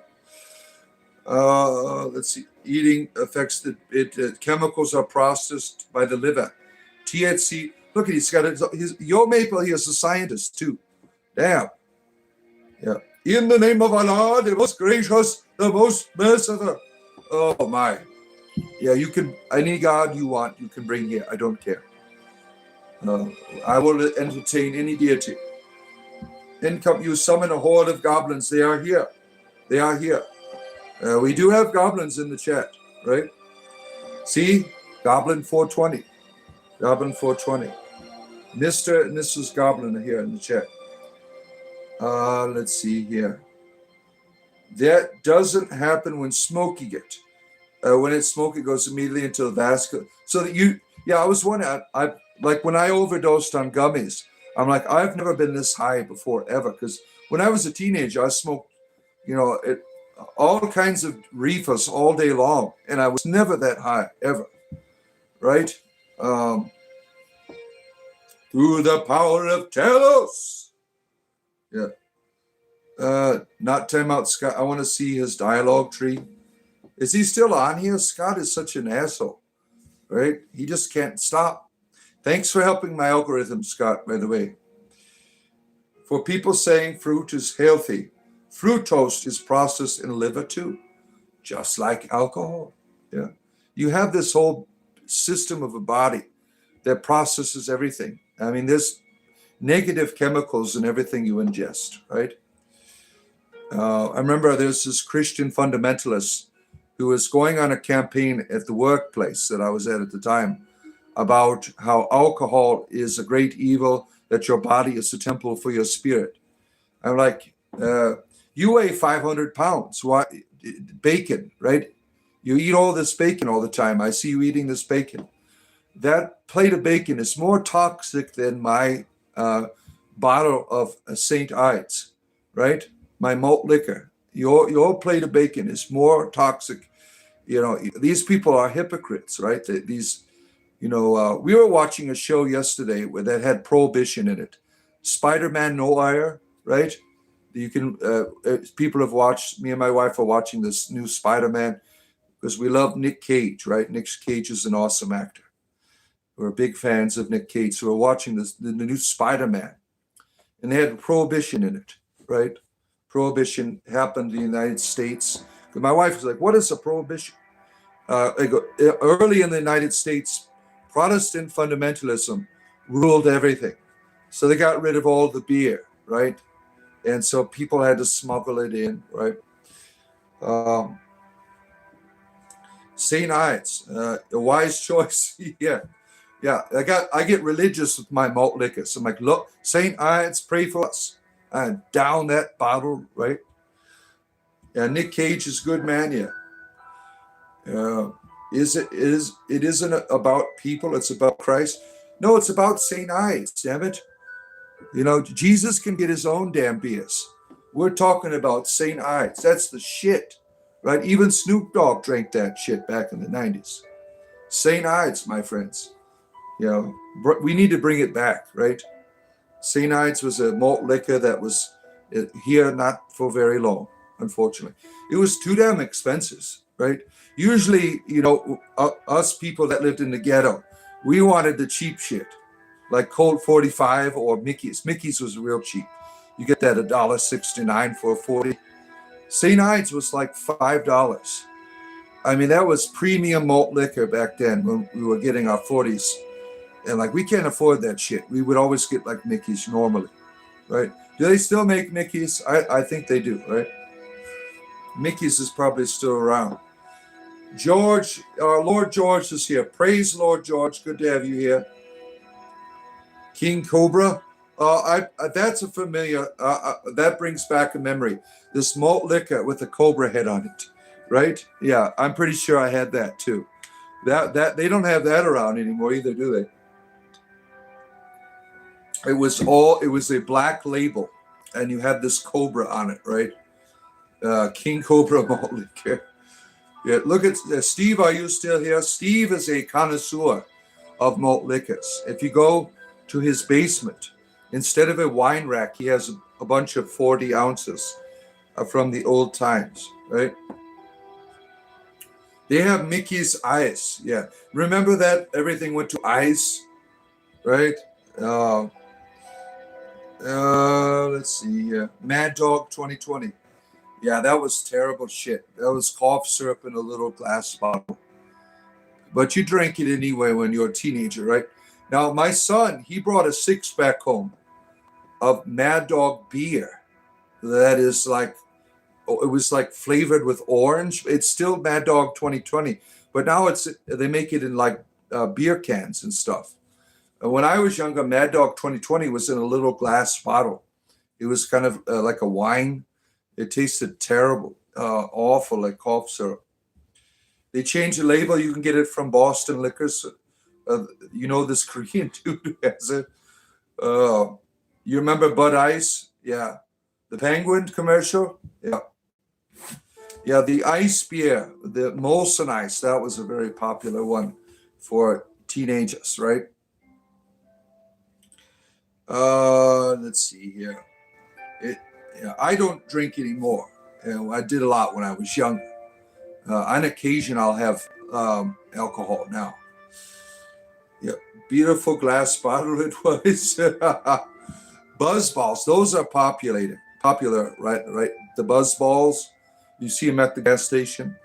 Let's see. Eating affects chemicals are processed by the liver. THC. Look at he's got Yo Maple. He is a scientist too. Damn. Yeah. In the name of Allah, the most gracious, the most merciful. Oh my. Yeah, you can, any God you want, you can bring here. I don't care. I will entertain any deity. Then you summon a horde of goblins. They are here. They are here. We do have goblins in the chat, right? See? Goblin 420. Goblin 420. Mr. and Mrs. Goblin are here in the chat. Let's see here. That doesn't happen when smoking it. When it's smoking, it goes immediately into the vascular. So that I was wondering, I like when I overdosed on gummies, I'm like, I've never been this high before, ever. Because when I was a teenager, I smoked, all kinds of reefers all day long. And I was never that high, ever. Right? Through the power of Telos. Yeah. Not time out, Scott. I want to see his dialogue tree. Is he still on here? Scott is such an asshole, right? He just can't stop. Thanks for helping my algorithm, Scott, by the way. For people saying fruit is healthy, fructose is processed in the liver too, just like alcohol. Yeah. You have this whole system of a body that processes everything. I mean, there's negative chemicals in everything you ingest, right? I remember there's this Christian fundamentalist who was going on a campaign at the workplace that I was at the time about how alcohol is a great evil, that your body is a temple for your spirit. I'm like, you weigh 500 pounds. Why? Bacon, right? You eat all this bacon all the time. I see you eating this bacon. That plate of bacon is more toxic than my bottle of St. Ides, right? My malt liquor. Your plate of bacon is more toxic. These people are hypocrites, right? We were watching a show yesterday that had prohibition in it. Spider-Man No Ire, right? You can, people have watched, me and my wife are watching this new Spider-Man because we love Nick Cage, right? Nick Cage is an awesome actor. We're big fans of Nick Cage. So we're watching the new Spider-Man. And they had prohibition in it, right? Prohibition happened in the United States. My wife was like, what is a prohibition? Early in the United States, Protestant fundamentalism ruled everything. So they got rid of all the beer, right? And so people had to smuggle it in, right? St. Ides, a wise choice. Yeah. I get religious with my malt liquor. So I'm like, look, St. Ides, pray for us. And down that bottle, right? Yeah, Nick Cage is good, man. Yeah. It isn't about people. It's about Christ. No, it's about St. Ides, damn it. Jesus can get his own damn beers. We're talking about St. Ides. That's the shit, right? Even Snoop Dogg drank that shit back in the 90s. St. Ides, my friends. We need to bring it back, right? St. Ides was a malt liquor that was here not for very long. unfortunately. It was too damn expensive, right? Usually, us people that lived in the ghetto, we wanted the cheap shit, like Colt 45 or Mickey's. Mickey's was real cheap. You get that $1.69 for a 40. St. Ides was like $5. I mean, that was premium malt liquor back then when we were getting our 40s. And like, we can't afford that shit. We would always get like Mickey's normally, right? Do they still make Mickey's? I think they do, right? Mickey's is probably still around. George, Lord George is here. Praise Lord George. Good to have you here. King Cobra. That's a familiar. That brings back a memory. This malt liquor with a cobra head on it, right? Yeah, I'm pretty sure I had that too. That they don't have that around anymore either, do they? It was a black label, and you had this cobra on it, right? King Cobra malt liquor. Yeah, look at Steve. Are you still here? Steve is a connoisseur of malt liquors. If you go to his basement, instead of a wine rack, he has a bunch of 40 ounces from the old times, right? They have Mickey's Ice. Yeah, remember that everything went to ice, right? Let's see here. Mad Dog 2020. Yeah, that was terrible shit. That was cough syrup in a little glass bottle. But you drink it anyway when you're a teenager, right? Now, my son, he brought a 6-pack home of Mad Dog beer. That is like, it was like flavored with orange. It's still Mad Dog 2020, but now they make it in like beer cans and stuff. And when I was younger, Mad Dog 2020 was in a little glass bottle. It was kind of like a wine. It tasted terrible, awful, like cough syrup. They changed the label. You can get it from Boston Liquors. This Korean dude who has it. You remember Bud Ice? Yeah. The Penguin commercial? Yeah. Yeah, the ice beer, the Molson Ice, that was a very popular one for teenagers, right? Let's see here. I don't drink anymore. I did a lot when I was younger. On occasion, I'll have alcohol now. Yeah, beautiful glass bottle it was. Buzz balls, those are popular, right? The buzz balls, you see them at the gas station.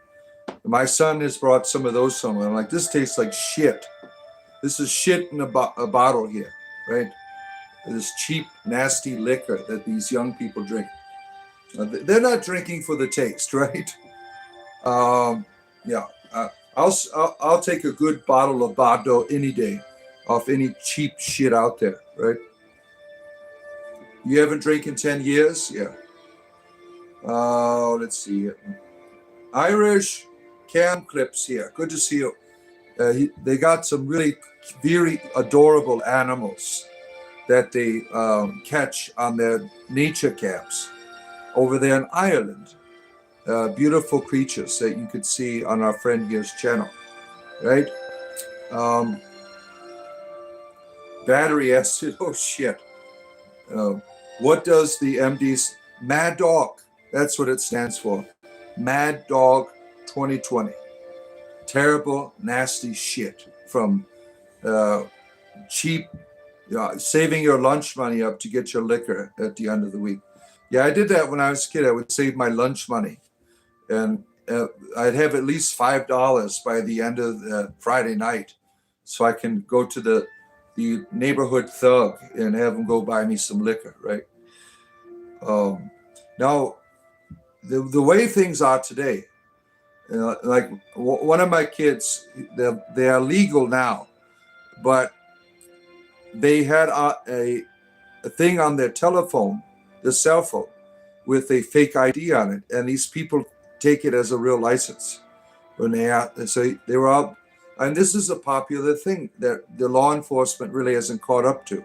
My son has brought some of those somewhere. I'm like, this tastes like shit. This is shit in a bottle here, right? This cheap, nasty liquor that these young people drink. They're not drinking for the taste, right? Yeah. I'll take a good bottle of Bordeaux any day off any cheap shit out there, right? You haven't drank in 10 years? Yeah. Let's see. Irish Cam Clips here. Good to see you. They got some really very adorable animals that they catch on their nature camps over there in Ireland. Beautiful creatures that you could see on our friend here's channel, right? Battery acid, oh shit. What does the MD's Mad Dog? That's what it stands for. Mad Dog 2020. Terrible, nasty shit from cheap, saving your lunch money up to get your liquor at the end of the week. Yeah, I did that when I was a kid. I would save my lunch money, and I'd have at least $5 by the end of the Friday night, so I can go to the neighborhood thug and have him go buy me some liquor, right? Now, the way things are today, like one of my kids, they are legal now, but they had a thing on their telephone, the cell phone, with a fake ID on it, and these people take it as a real license when they were out. And this is a popular thing that the law enforcement really hasn't caught up to,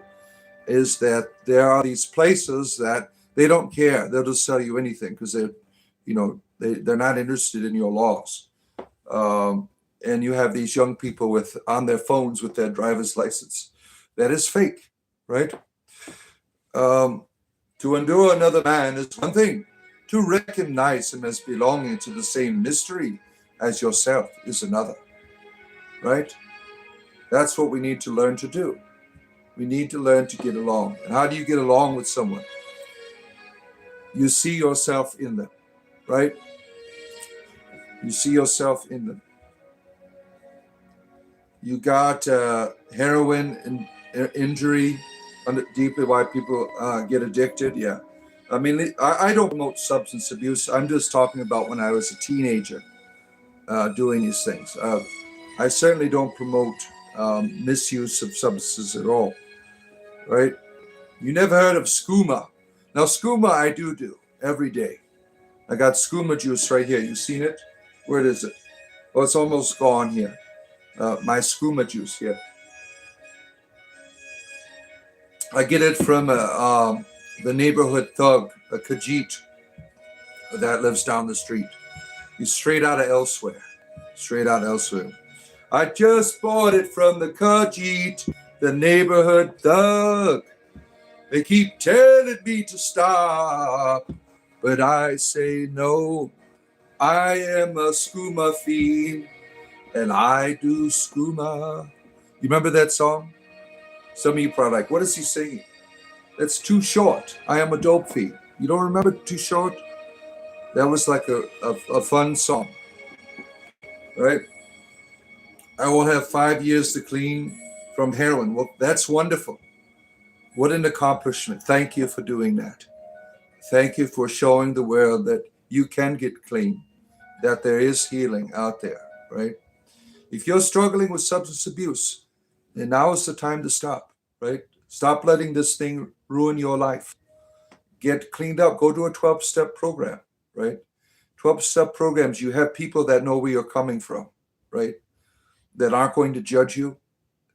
is that there are these places that they don't care. They'll just sell you anything because they're not interested in your laws. And you have these young people on their phones with their driver's license. That is fake, right? To endure another man is one thing. To recognize him as belonging to the same mystery as yourself is another, right? That's what we need to learn to do. We need to learn to get along. And how do you get along with someone? You see yourself in them, right? You see yourself in them. You got heroin injury, deeply why people get addicted. Yeah. I mean, I don't promote substance abuse. I'm just talking about when I was a teenager doing these things. I certainly don't promote misuse of substances at all, right? You never heard of skooma. Now, skooma I do every day. I got skooma juice right here. You seen it? Where is it? Oh, it's almost gone here. My skooma juice here. I get it from the neighborhood thug, a Khajiit that lives down the street. He's straight out of elsewhere. Straight out elsewhere. I just bought it from the Khajiit, the neighborhood thug. They keep telling me to stop, but I say no. I am a skooma fiend, and I do skooma. You remember that song? Some of you probably like, what is he singing? That's Too Short. I am a dope fiend. You don't remember Too Short? That was like a fun song, right? I will have 5 years to clean from heroin. Well, that's wonderful. What an accomplishment. Thank you for doing that. Thank you for showing the world that you can get clean, that there is healing out there, right? If you're struggling with substance abuse, then now is the time to stop, right? Stop letting this thing ruin your life. Get cleaned up. Go to a 12-step program, right? 12-step programs, you have people that know where you're coming from, right? That aren't going to judge you,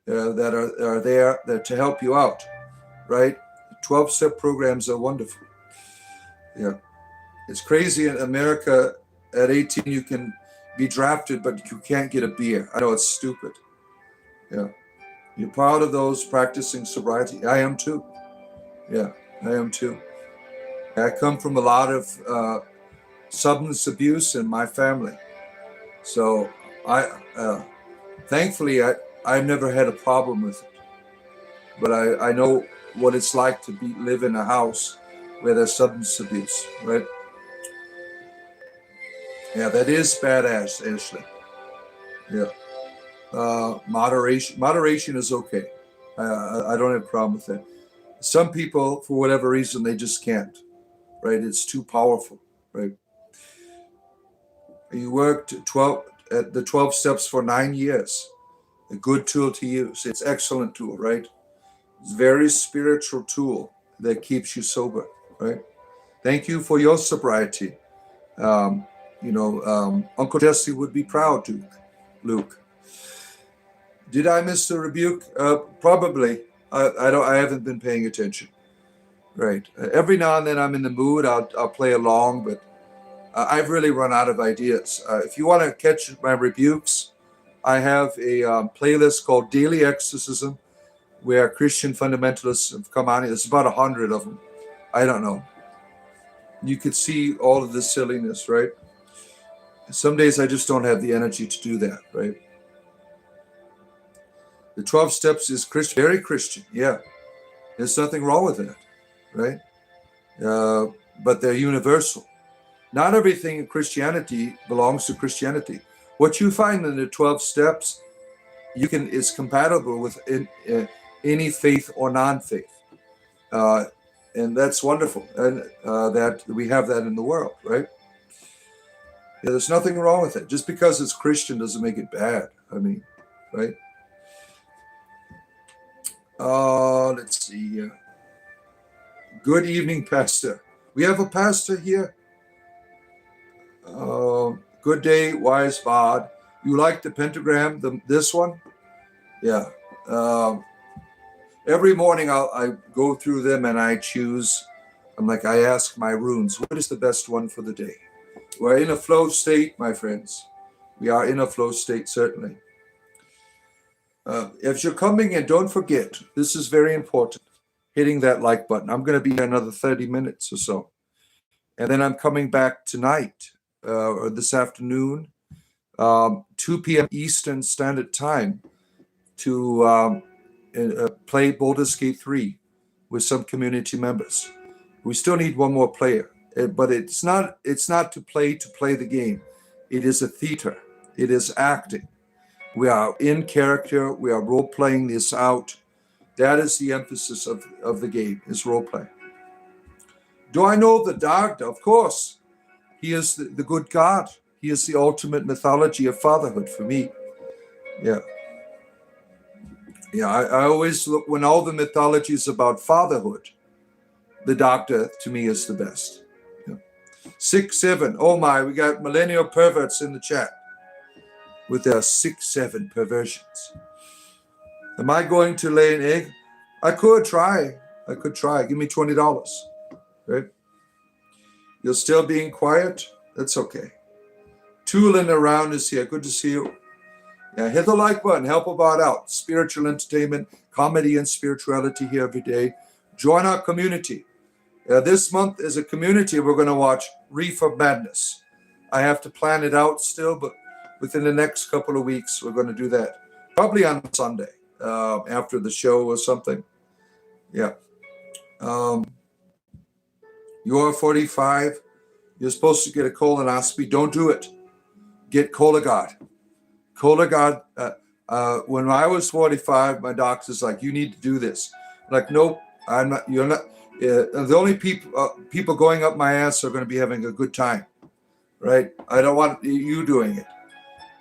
that are there to help you out, right? 12-step programs are wonderful. Yeah. It's crazy in America at 18 you can be drafted, but you can't get a beer. I know it's stupid. Yeah. You're proud of those practicing sobriety? I am too. Yeah, I am too. I come from a lot of substance abuse in my family. So thankfully, I've never had a problem with it. But I know what it's like to live in a house where there's substance abuse, right? Yeah, that is badass, Ashley. Yeah. Moderation is okay. I don't have a problem with that. Some people, for whatever reason, they just can't, right? It's too powerful, right? You worked at the 12 steps for 9 years. A good tool to use. It's an excellent tool, right? It's a very spiritual tool that keeps you sober, right? Thank you for your sobriety. Uncle Jesse would be proud to, Luke. Did I miss the rebuke? Probably. I haven't been paying attention. Right. Every now and then I'm in the mood. I'll play along, but I've really run out of ideas. If you want to catch my rebukes, I have a playlist called Daily Exorcism, where Christian fundamentalists have come on. There's about 100 of them. I don't know. You could see all of the silliness, right? Some days I just don't have the energy to do that, right? The 12 steps is Christian, very Christian, yeah. There's nothing wrong with that, right? But they're universal. Not everything in Christianity belongs to Christianity. What you find in the 12 steps, is compatible with any faith or non-faith. And that's wonderful. And that we have that in the world, right? Yeah, there's nothing wrong with it. Just because it's Christian doesn't make it bad. I mean, right? Let's see here. Good evening, Pastor. We have a pastor here. Good day, wise bod. You like the pentagram, this one? Yeah. Every morning I go through them and I choose. I ask my runes, what is the best one for the day? We're in a flow state, my friends. We are in a flow state, certainly. If you're coming in, don't forget, this is very important, hitting that like button. I'm going to be here another 30 minutes or so. And then I'm coming back tonight or this afternoon, 2 p.m. Eastern Standard Time to play Baldur's Gate 3 with some community members. We still need one more player, but it's not to play the game. It is a theater. It is acting. We are in character. We are role-playing this out. That is the emphasis of the game, is role-play. Do I know the doctor? Of course. He is the good God. He is the ultimate mythology of fatherhood for me. Yeah. Yeah, I always look, when all the mythology is about fatherhood, the doctor to me is the best. Yeah. 6-7. Oh my, we got millennial perverts in the chat with their 6-7 perversions. Am I going to lay an egg? I could try. Give me $20. Right? You're still being quiet? That's okay. Tooling around is here. Good to see you. Yeah, hit the like button. Help about out. Spiritual entertainment, comedy, and spirituality here every day. Join our community. This month as a community, we're going to watch Reefer Madness. I have to plan it out still, but within the next couple of weeks, we're going to do that. Probably on Sunday after the show or something. Yeah. You're 45. You're supposed to get a colonoscopy. Don't do it. Get Cologuard. Cologuard. When I was 45, my doctor's like, you need to do this. I'm like, nope, I'm not. You're not. The only people going up my ass are going to be having a good time, right? I don't want you doing it.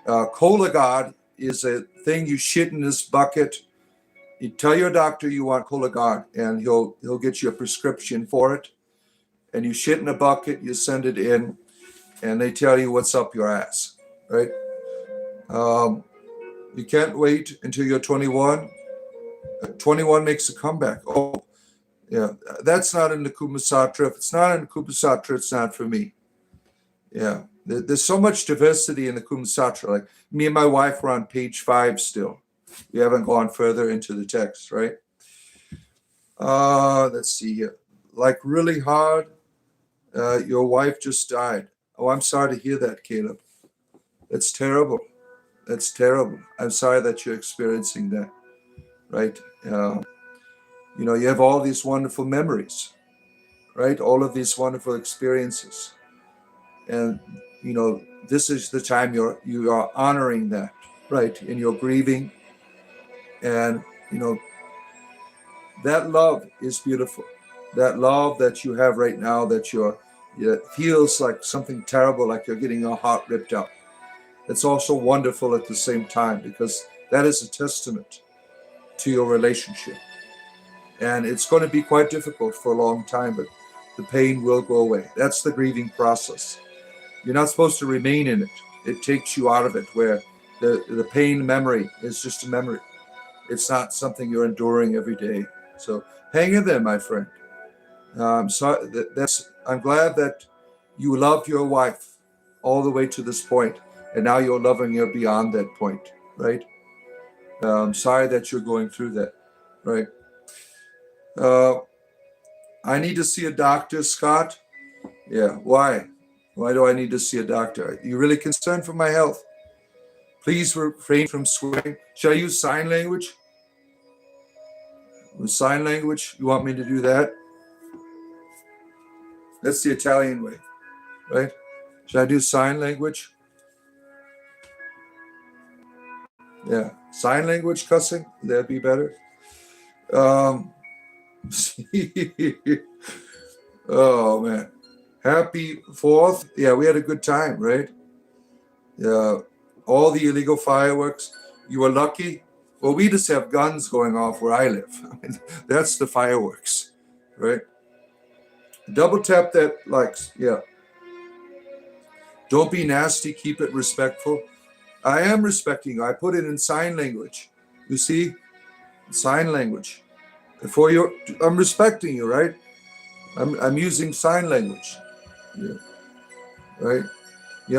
Cologuard is a thing you shit in this bucket. You tell your doctor you want Cologuard, and he'll get you a prescription for it. And you shit in a bucket, you send it in, and they tell you what's up your ass, right? You can't wait until you're 21. 21 makes a comeback. Oh, yeah, that's not in the Kumasatra. If it's not in the Kumasatra, it's not for me. Yeah, there's so much diversity in the Kumasatra. Like me and my wife are on page 5 still. We haven't gone further into the text, right? Let's see here. Like really hard. Your wife just died. Oh, I'm sorry to hear that, Caleb. That's terrible. That's terrible. I'm sorry that you're experiencing that, right? You have all these wonderful memories, right? All of these wonderful experiences. And, this is the time you are honoring that, right? And you're grieving. And, that love is beautiful. That love that you have right now it feels like something terrible, like you're getting your heart ripped out. It's also wonderful at the same time because that is a testament to your relationship. And it's going to be quite difficult for a long time, but the pain will go away. That's the grieving process. You're not supposed to remain in it. It takes you out of it, where the pain memory is just a memory. It's not something you're enduring every day. So hang in there, my friend. I'm glad that you loved your wife all the way to this point, and now you're loving her beyond that point, right? I'm sorry that you're going through that, right? I need to see a doctor, Scott. Yeah, why? Why do I need to see a doctor? Are you really concerned for my health? Please refrain from swearing. Shall I use sign language? With sign language, you want me to do that? That's the Italian way, right? Should I do sign language? Yeah, sign language cussing, would that be better? Oh, man. Happy 4th. Yeah, we had a good time, right? Yeah, all the illegal fireworks. You were lucky. Well, we just have guns going off where I live. That's the fireworks, right? Double tap that likes. Yeah. Don't be nasty. Keep it respectful. I am respecting you. I put it in sign language. You see? Sign language. I'm respecting you, right? I'm using sign language. Yeah. Right?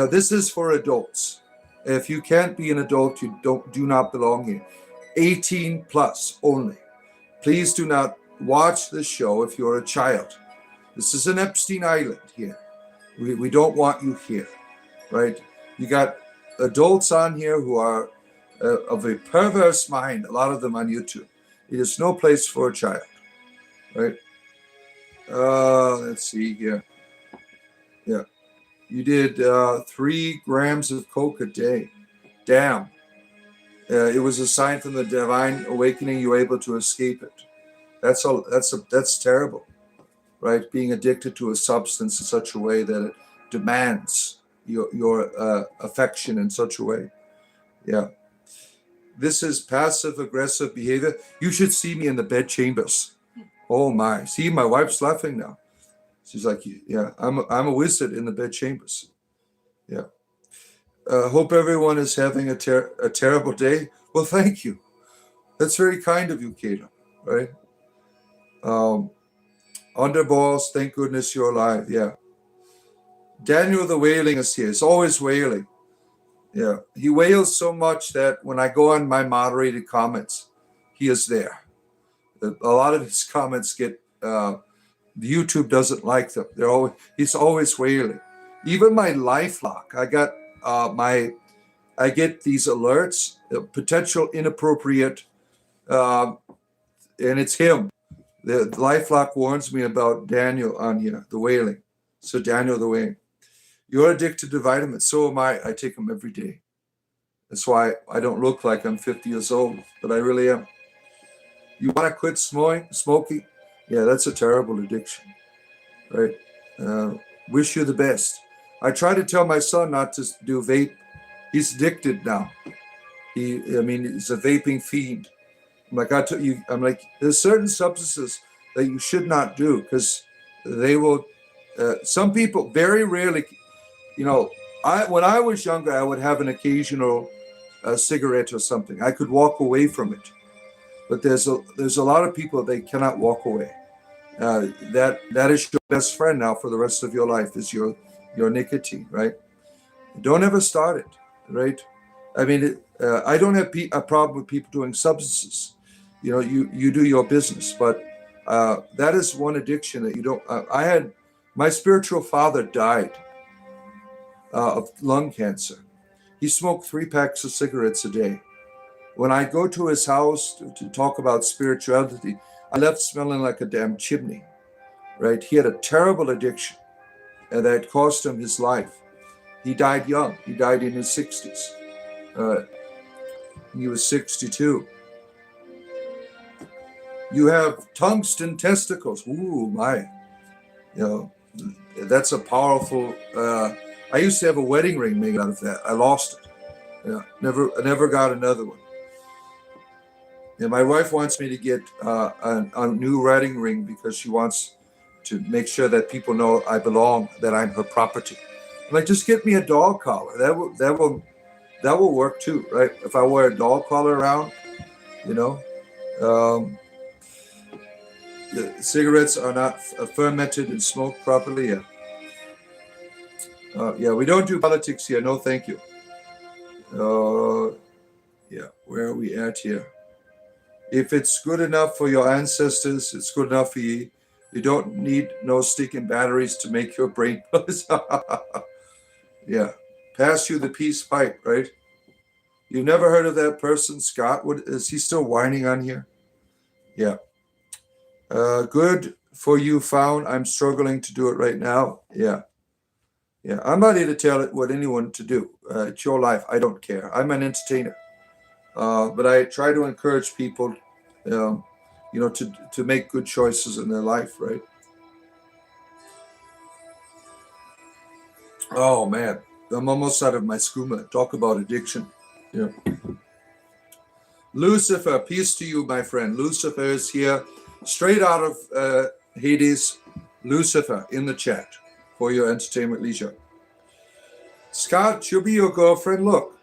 This is for adults. If you can't be an adult, you do not belong here. 18 plus only. Please do not watch this show if you're a child. This is an Epstein Island here. We don't want you here, right? You got adults on here who are of a perverse mind, a lot of them on YouTube. It is no place for a child, right? Let's see here. Yeah. You did 3 grams of coke a day. Damn. It was a sign from the divine awakening you were able to escape it. That's terrible, right? Being addicted to a substance in such a way that it demands your affection in such a way. Yeah. This is passive aggressive behavior. You should see me in the bed chambers. Oh my! See, my wife's laughing now. She's like, "Yeah, I'm a wizard in the bed chambers." Yeah. Hope everyone is having a terrible day. Well, thank you. That's very kind of you, Kata. Right? Underballs, thank goodness you're alive. Yeah. Daniel the Wailing is here. He's always wailing. Yeah. He wails so much that when I go on my moderated comments, he is there. A lot of his comments get YouTube doesn't like them. He's always wailing. Even my LifeLock, I get these alerts, potential inappropriate, and it's him. The LifeLock warns me about Daniel on here, the wailing. So Daniel the Wailing. You're addicted to vitamins. So am I. I take them every day. That's why I don't look like I'm 50 years old, but I really am. You want to quit smoking? Yeah, that's a terrible addiction, right? Wish you the best. I try to tell my son not to do vape. He's addicted now. He's a vaping fiend. I'm like, there's certain substances that you should not do because they will. Some people very rarely, when I was younger, I would have an occasional cigarette or something. I could walk away from it, but there's a lot of people they cannot walk away. That is your best friend now for the rest of your life is your nicotine, right? Don't ever start it, right? I mean, I don't have a problem with people doing substances. You do your business, but that is one addiction that you don't. My spiritual father died of lung cancer. He smoked 3 packs of cigarettes a day. When I go to his house to talk about spirituality, I left smelling like a damn chimney, right? He had a terrible addiction, and that cost him his life. He died young. He died in his 60s. He was 62. You have tungsten testicles. Ooh, my. That's a powerful. I used to have a wedding ring made out of that. I lost it. Yeah, I never got another one. And my wife wants me to get a new wedding ring because she wants to make sure that people know I belong, that I'm her property. I'm like, just get me a dog collar. That will work too, right? If I wear a dog collar around, cigarettes are not fermented and smoked properly. Yeah, we don't do politics here. No, thank you. Yeah, where are we at here? If it's good enough for your ancestors, it's good enough for you. You don't need no sticking batteries to make your brain buzz. Yeah, pass you the peace pipe, right? You've never heard of that person, Scott? What is he still whining on here? Yeah. Good for you, found. I'm struggling to do it right now. Yeah. I'm not here to tell what anyone to do. It's your life. I don't care. I'm an entertainer. But I try to encourage people, to make good choices in their life, right? Oh, man. I'm almost out of my skooma. Talk about addiction. Yeah. Lucifer, peace to you, my friend. Lucifer is here, straight out of Hades. Lucifer in the chat for your entertainment leisure. Scott, she'll be your girlfriend. Look,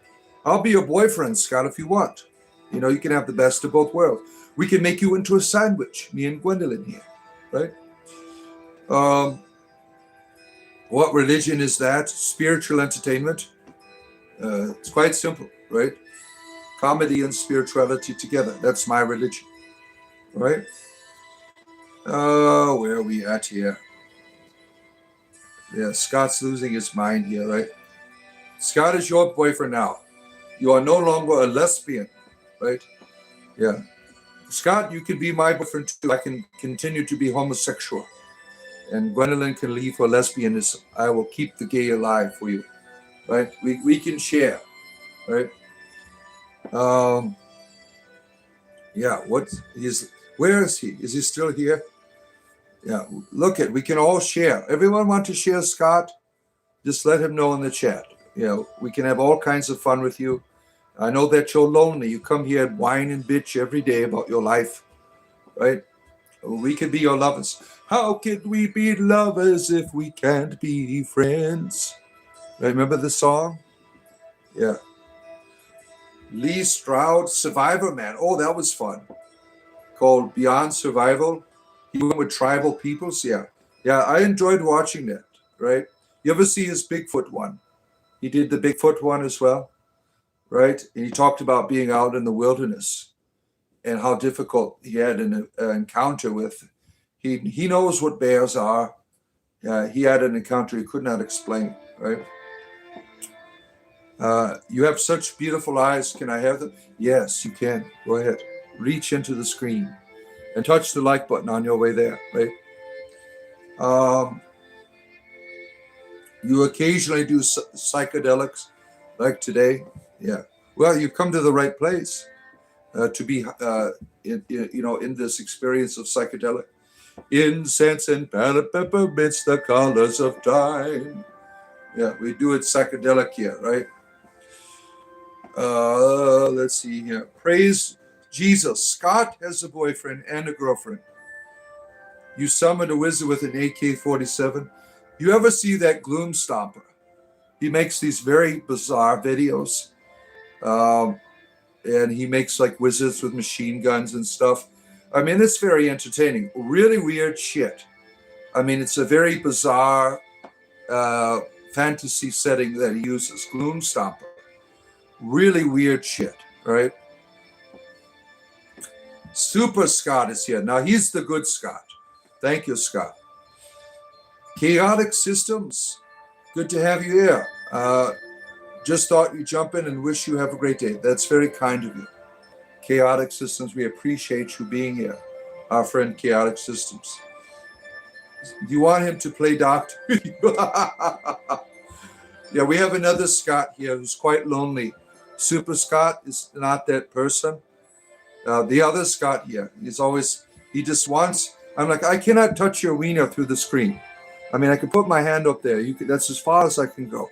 I'll be your boyfriend, Scott, if you want. You can have the best of both worlds. We can make you into a sandwich, me and Gwendolyn here, right? What religion is that? Spiritual entertainment. It's quite simple, right? Comedy and spirituality together. That's my religion, right? Where are we at here? Yeah, Scott's losing his mind here, right? Scott is your boyfriend now. You are no longer a lesbian, right? Yeah. Scott, you can be my boyfriend too. I can continue to be homosexual. And Gwendolyn can leave for lesbianism. I will keep the gay alive for you, right? We can share, right? Um, yeah, where is he? Is he still here? Yeah, look we can all share. Everyone want to share Scott? Just let him know in the chat. We can have all kinds of fun with you. I know that you're lonely. You come here and whine and bitch every day about your life, right? We can be your lovers. How can we be lovers if we can't be friends? Remember the song? Yeah. Lee Stroud, Survivor Man. Oh, that was fun. Called Beyond Survival. He went with tribal peoples. Yeah. Yeah, I enjoyed watching that, right? You ever see his Bigfoot one? He did the Bigfoot one as well, right? And he talked about being out in the wilderness and how difficult he had an encounter with. He knows what bears are. He had an encounter he could not explain, right? You have such beautiful eyes. Can I have them? Yes, you can. Go ahead. Reach into the screen and touch the like button on your way there, right? You occasionally do psychedelics like today. Yeah. Well, you've come to the right place to be, in this experience of psychedelic. Incense and peppermints, the colors of time. Yeah, we do it psychedelic here, right? Let's see here. Praise Jesus. Scott has a boyfriend and a girlfriend. You summoned a wizard with an AK-47. You ever see that Gloom Stomper? He makes these very bizarre videos. And he makes like wizards with machine guns and stuff. I mean, it's very entertaining. Really weird shit. I mean, it's a very bizarre fantasy setting that he uses. Gloom Stomper. Really weird shit, right? Super Scott is here. Now, he's the good Scott. Thank you, Scott. Chaotic Systems. Good to have you here. Just thought you'd jump in and wish you have a great day. That's very kind of you. Chaotic Systems, we appreciate you being here. Our friend Chaotic Systems. Do you want him to play doctor? Yeah, we have another Scott here who's quite lonely. Super Scott is not that person. The other Scott here, he just wants, I'm like, I cannot touch your wiener through the screen. I mean, I can put my hand up there. That's as far as I can go,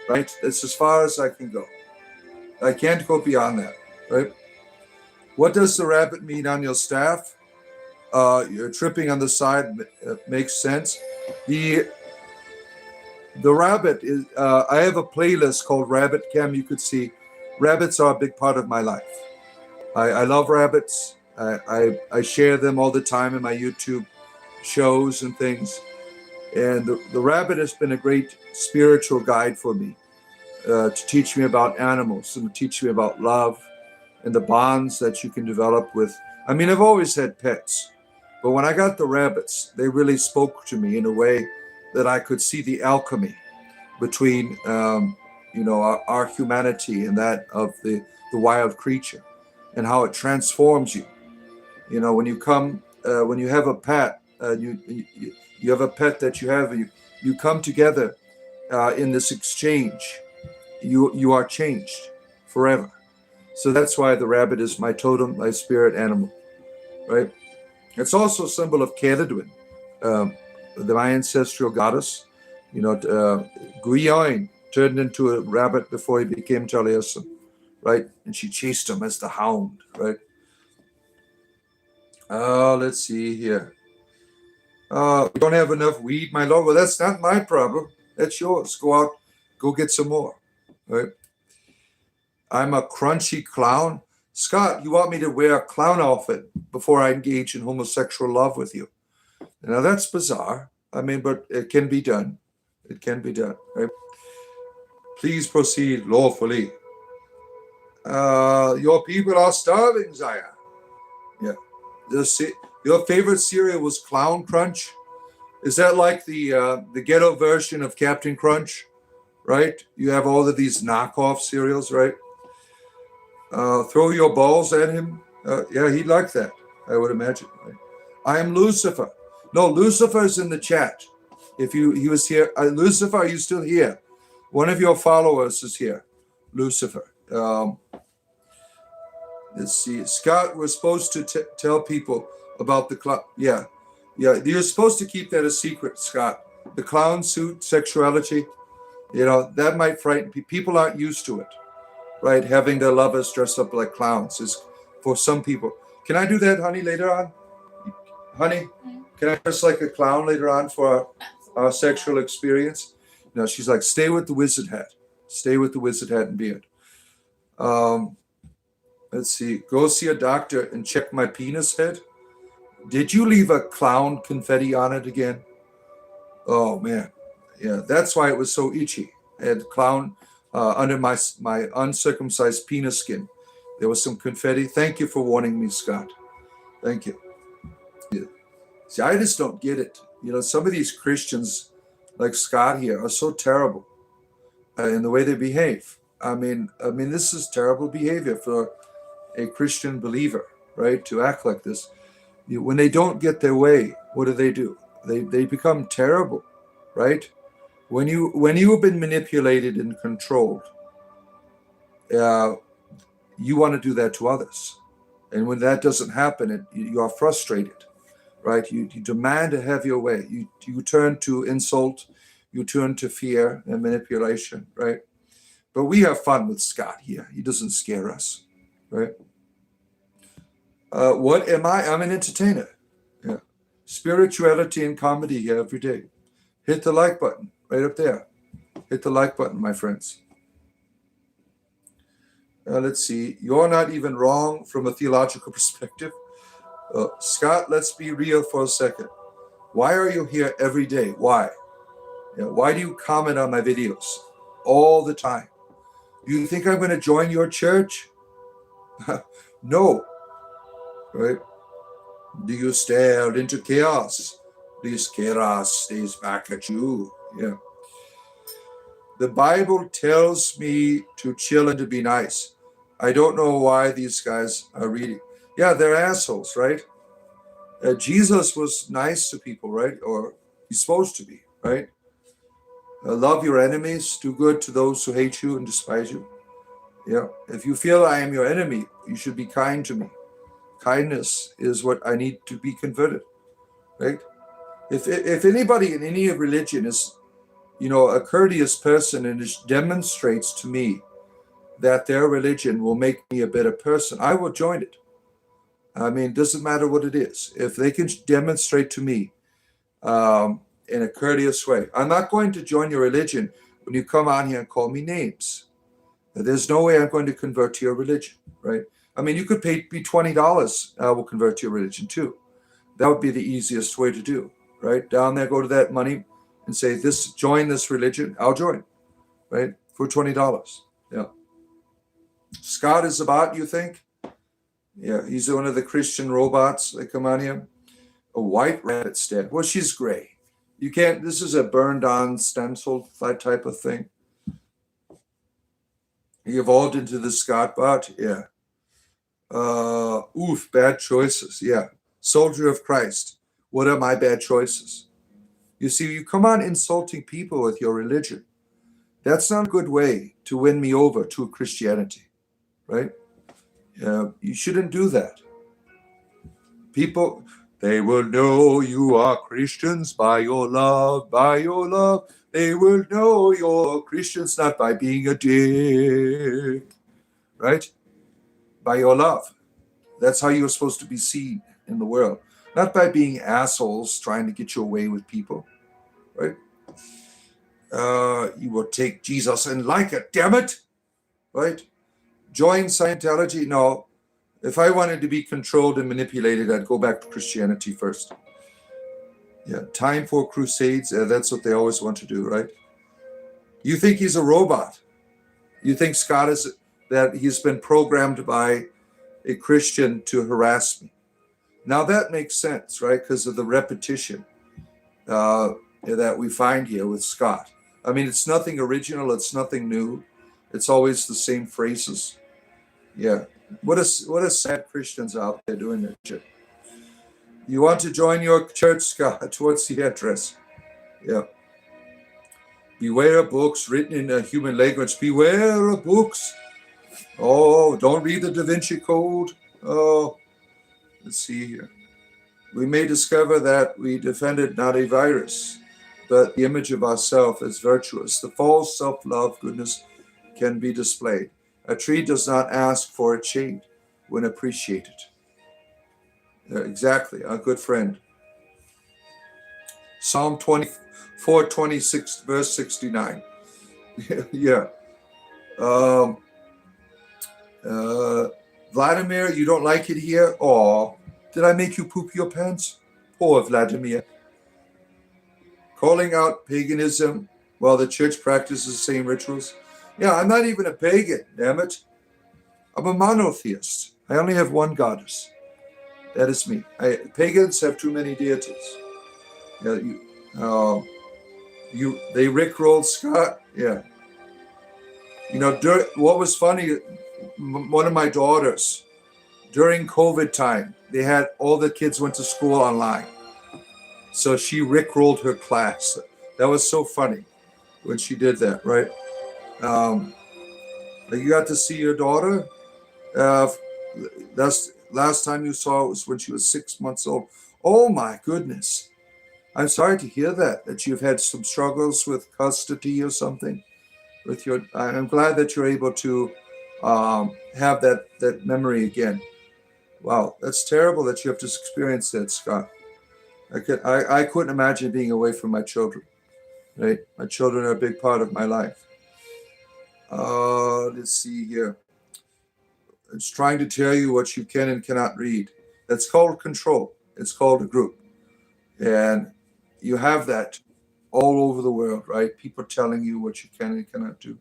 right? That's as far as I can go. I can't go beyond that, right? What does the rabbit mean on your staff? You're tripping on the side makes sense. The rabbit is, I have a playlist called Rabbit Cam. You could see rabbits are a big part of my life. I love rabbits. I share them all the time in my YouTube shows and things. And the rabbit has been a great spiritual guide for me to teach me about animals and to teach me about love and the bonds that you can develop with. I mean, I've always had pets, but when I got the rabbits, they really spoke to me in a way that I could see the alchemy between, our humanity and that of the wild creature, and how it transforms you. When you come, when you have a pet, you have a pet that you come together in this exchange. You are changed forever. So that's why the rabbit is my totem, my spirit animal, right? It's also a symbol of Caledwin, my ancestral goddess. Guion turned into a rabbit before he became Taliesin, right? And she chased him as the hound, right? Let's see here. We don't have enough weed, my lord. Well, that's not my problem. That's yours. Go out, go get some more, right? I'm a crunchy clown. Scott, you want me to wear a clown outfit before I engage in homosexual love with you? Now, that's bizarre. I mean, but it can be done. It can be done, right? Please proceed lawfully. Your people are starving, Zaya. Yeah. Your favorite cereal was Clown Crunch? Is that like the ghetto version of Captain Crunch, right? You have all of these knockoff cereals, right? Throw your balls at him. Yeah, he'd like that, I would imagine. Right? I am Lucifer. No, Lucifer's in the chat. If he was here, Lucifer, are you still here? One of your followers is here, Lucifer. Let's see. Scott was supposed to tell people about the clown. Yeah. You're supposed to keep that a secret, Scott. The clown suit sexuality, that might frighten people. People aren't used to it, right? Having their lovers dress up like clowns is for some people. Can I do that, honey, later on? Honey, can I dress like a clown later on for our sexual experience? No, she's like, stay with the wizard hat. Stay with the wizard hat and beard. Let's see. Go see a doctor and check my penis head. Did you leave a clown confetti on it again? Oh, man. Yeah, that's why it was so itchy. I had clown under my uncircumcised penis skin. There was some confetti. Thank you for warning me, Scott. Thank you. Yeah. See, I just don't get it. Some of these Christians, like Scott here, are so terrible in the way they behave. I mean, this is terrible behavior for a Christian believer, right? To act like this. When they don't get their way, what do? They become terrible, right? When you have been manipulated and controlled, you want to do that to others, and when that doesn't happen, you are frustrated, right? You demand to have your way. You turn to insult, you turn to fear and manipulation, right? But we have fun with Scott here. He doesn't scare us, right? What am I? I'm an entertainer. Yeah. Spirituality and comedy here every day. Hit the like button right up there. Hit the like button, my friends. Let's see. You're not even wrong from a theological perspective. Scott, let's be real for a second. Why are you here every day? Why? Why do you comment on my videos all the time? You think I'm going to join your church? No. Right? Do you stare into chaos? This chaos stays back at you. Yeah. The Bible tells me to chill and to be nice. I don't know why these guys are reading. Yeah, they're assholes, right? Jesus was nice to people, right? Or he's supposed to be, right? Love your enemies, do good to those who hate you and despise you. Yeah. If you feel I am your enemy, you should be kind to me. Kindness is what I need to be converted, right? If anybody in any religion is, a courteous person and it demonstrates to me that their religion will make me a better person, I will join it. I mean, it doesn't matter what it is. If they can demonstrate to me in a courteous way, I'm not going to join your religion when you come on here and call me names. There's no way I'm going to convert to your religion, right? I mean, you could pay me $20. I will convert to your religion too. That would be the easiest way to do, right? Down there, go to that money and say, join this religion. I'll join, right? For $20. Yeah. Scott is a bot, you think? Yeah, he's one of the Christian robots that come on here. A white rabbit stat. Well, she's gray. You can't, this is a burned on stencil type of thing. He evolved into the Scott bot. Yeah. Bad choices. Yeah. Soldier of Christ. What are my bad choices? You see, you come on insulting people with your religion. That's not a good way to win me over to Christianity, right? You shouldn't do that. People, they will know you are Christians by your love, by your love. They will know you're Christians not by being a dick, right? By your love. That's how you're supposed to be seen in the world. Not by being assholes trying to get your way with people, right? You will take Jesus and like it, damn it, right? Join Scientology? No. If I wanted to be controlled and manipulated, I'd go back to Christianity first. Yeah, time for crusades. That's what they always want to do, right? You think he's a robot? You think Scott is that he's been programmed by a Christian to harass me? Now that makes sense, right? Because of the repetition. that we find here with Scott. I mean, it's nothing original. It's nothing new. It's always the same phrases. Yeah. What a sad Christians out there doing that shit. You want to join your church, Scott? What's the address? Yeah. Beware of books written in a human language. Beware of books. Oh, don't read the Da Vinci Code. Oh, let's see here. We may discover that we defended not a virus, but the image of ourselves as virtuous. The false self-love, goodness can be displayed. A tree does not ask for its shade when appreciated. Exactly, a good friend. Psalm 24:26, verse 69. Yeah. Vladimir, you don't like it here? Oh, did I make you poop your pants? Poor Vladimir. Calling out paganism while the church practices the same rituals. Yeah, I'm not even a pagan, damn it. I'm a monotheist. I only have one goddess. That is me. Pagans have too many deities. Yeah, they rickrolled Scott. Yeah. You know, what was funny, one of my daughters, during COVID time, they had all the kids went to school online. So she rickrolled her class. That was so funny when she did that, right? You got to see your daughter. That's last time you saw it was when she was 6 months old. Oh my goodness. I'm sorry to hear that you've had some struggles with custody or something with your. I'm glad that you're able to have that memory again. Wow, that's terrible that you have to experience that, Scott. I couldn't imagine being away from my children. Right, my children are a big part of my life. Let's see here. It's trying to tell you what you can and cannot read. That's called control. It's called a group. And you have that all over the world, right? People telling you what you can and cannot do.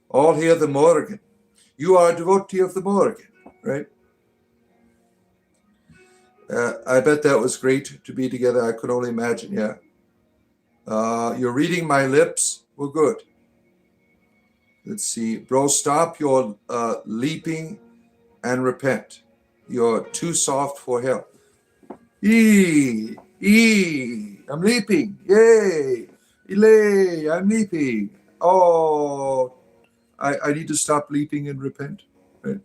All here, the Morrigan. You are a devotee of the Morrigan, right? I bet that was great to be together. I could only imagine, yeah. You're reading my lips. Well, good. Let's see. Bro, stop your leaping and repent. You're too soft for hell. I'm leaping. Yay. Elay, I'm leaping. Oh, I need to stop leaping and repent. Right?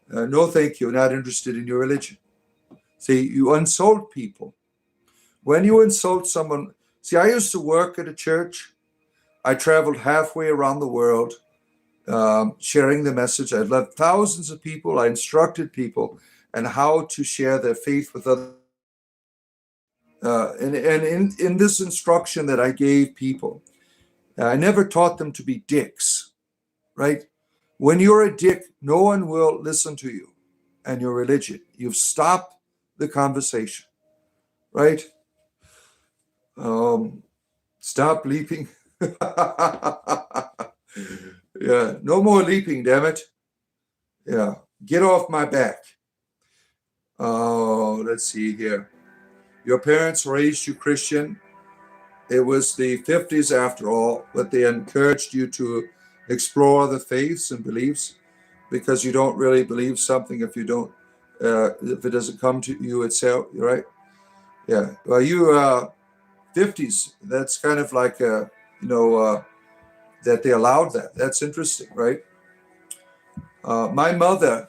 No, thank you. Not interested in your religion. See, you insult people. When you insult someone, see, I used to work at a church. I traveled halfway around the world, sharing the message. I led thousands of people. I instructed people on how to share their faith with others. And in this instruction that I gave people, I never taught them to be dicks, right? When you're a dick, no one will listen to you and your religion. You've stopped the conversation, right? Stop leaping. Yeah, no more leaping, damn it. Yeah, get off my back. Oh, let's see here. Your parents raised you Christian. It was the 50s after all, but they encouraged you to explore the faiths and beliefs because you don't really believe something if it doesn't come to you itself, right? Yeah. Well, you 50s. That's kind of like that they allowed that. That's interesting, right? My mother,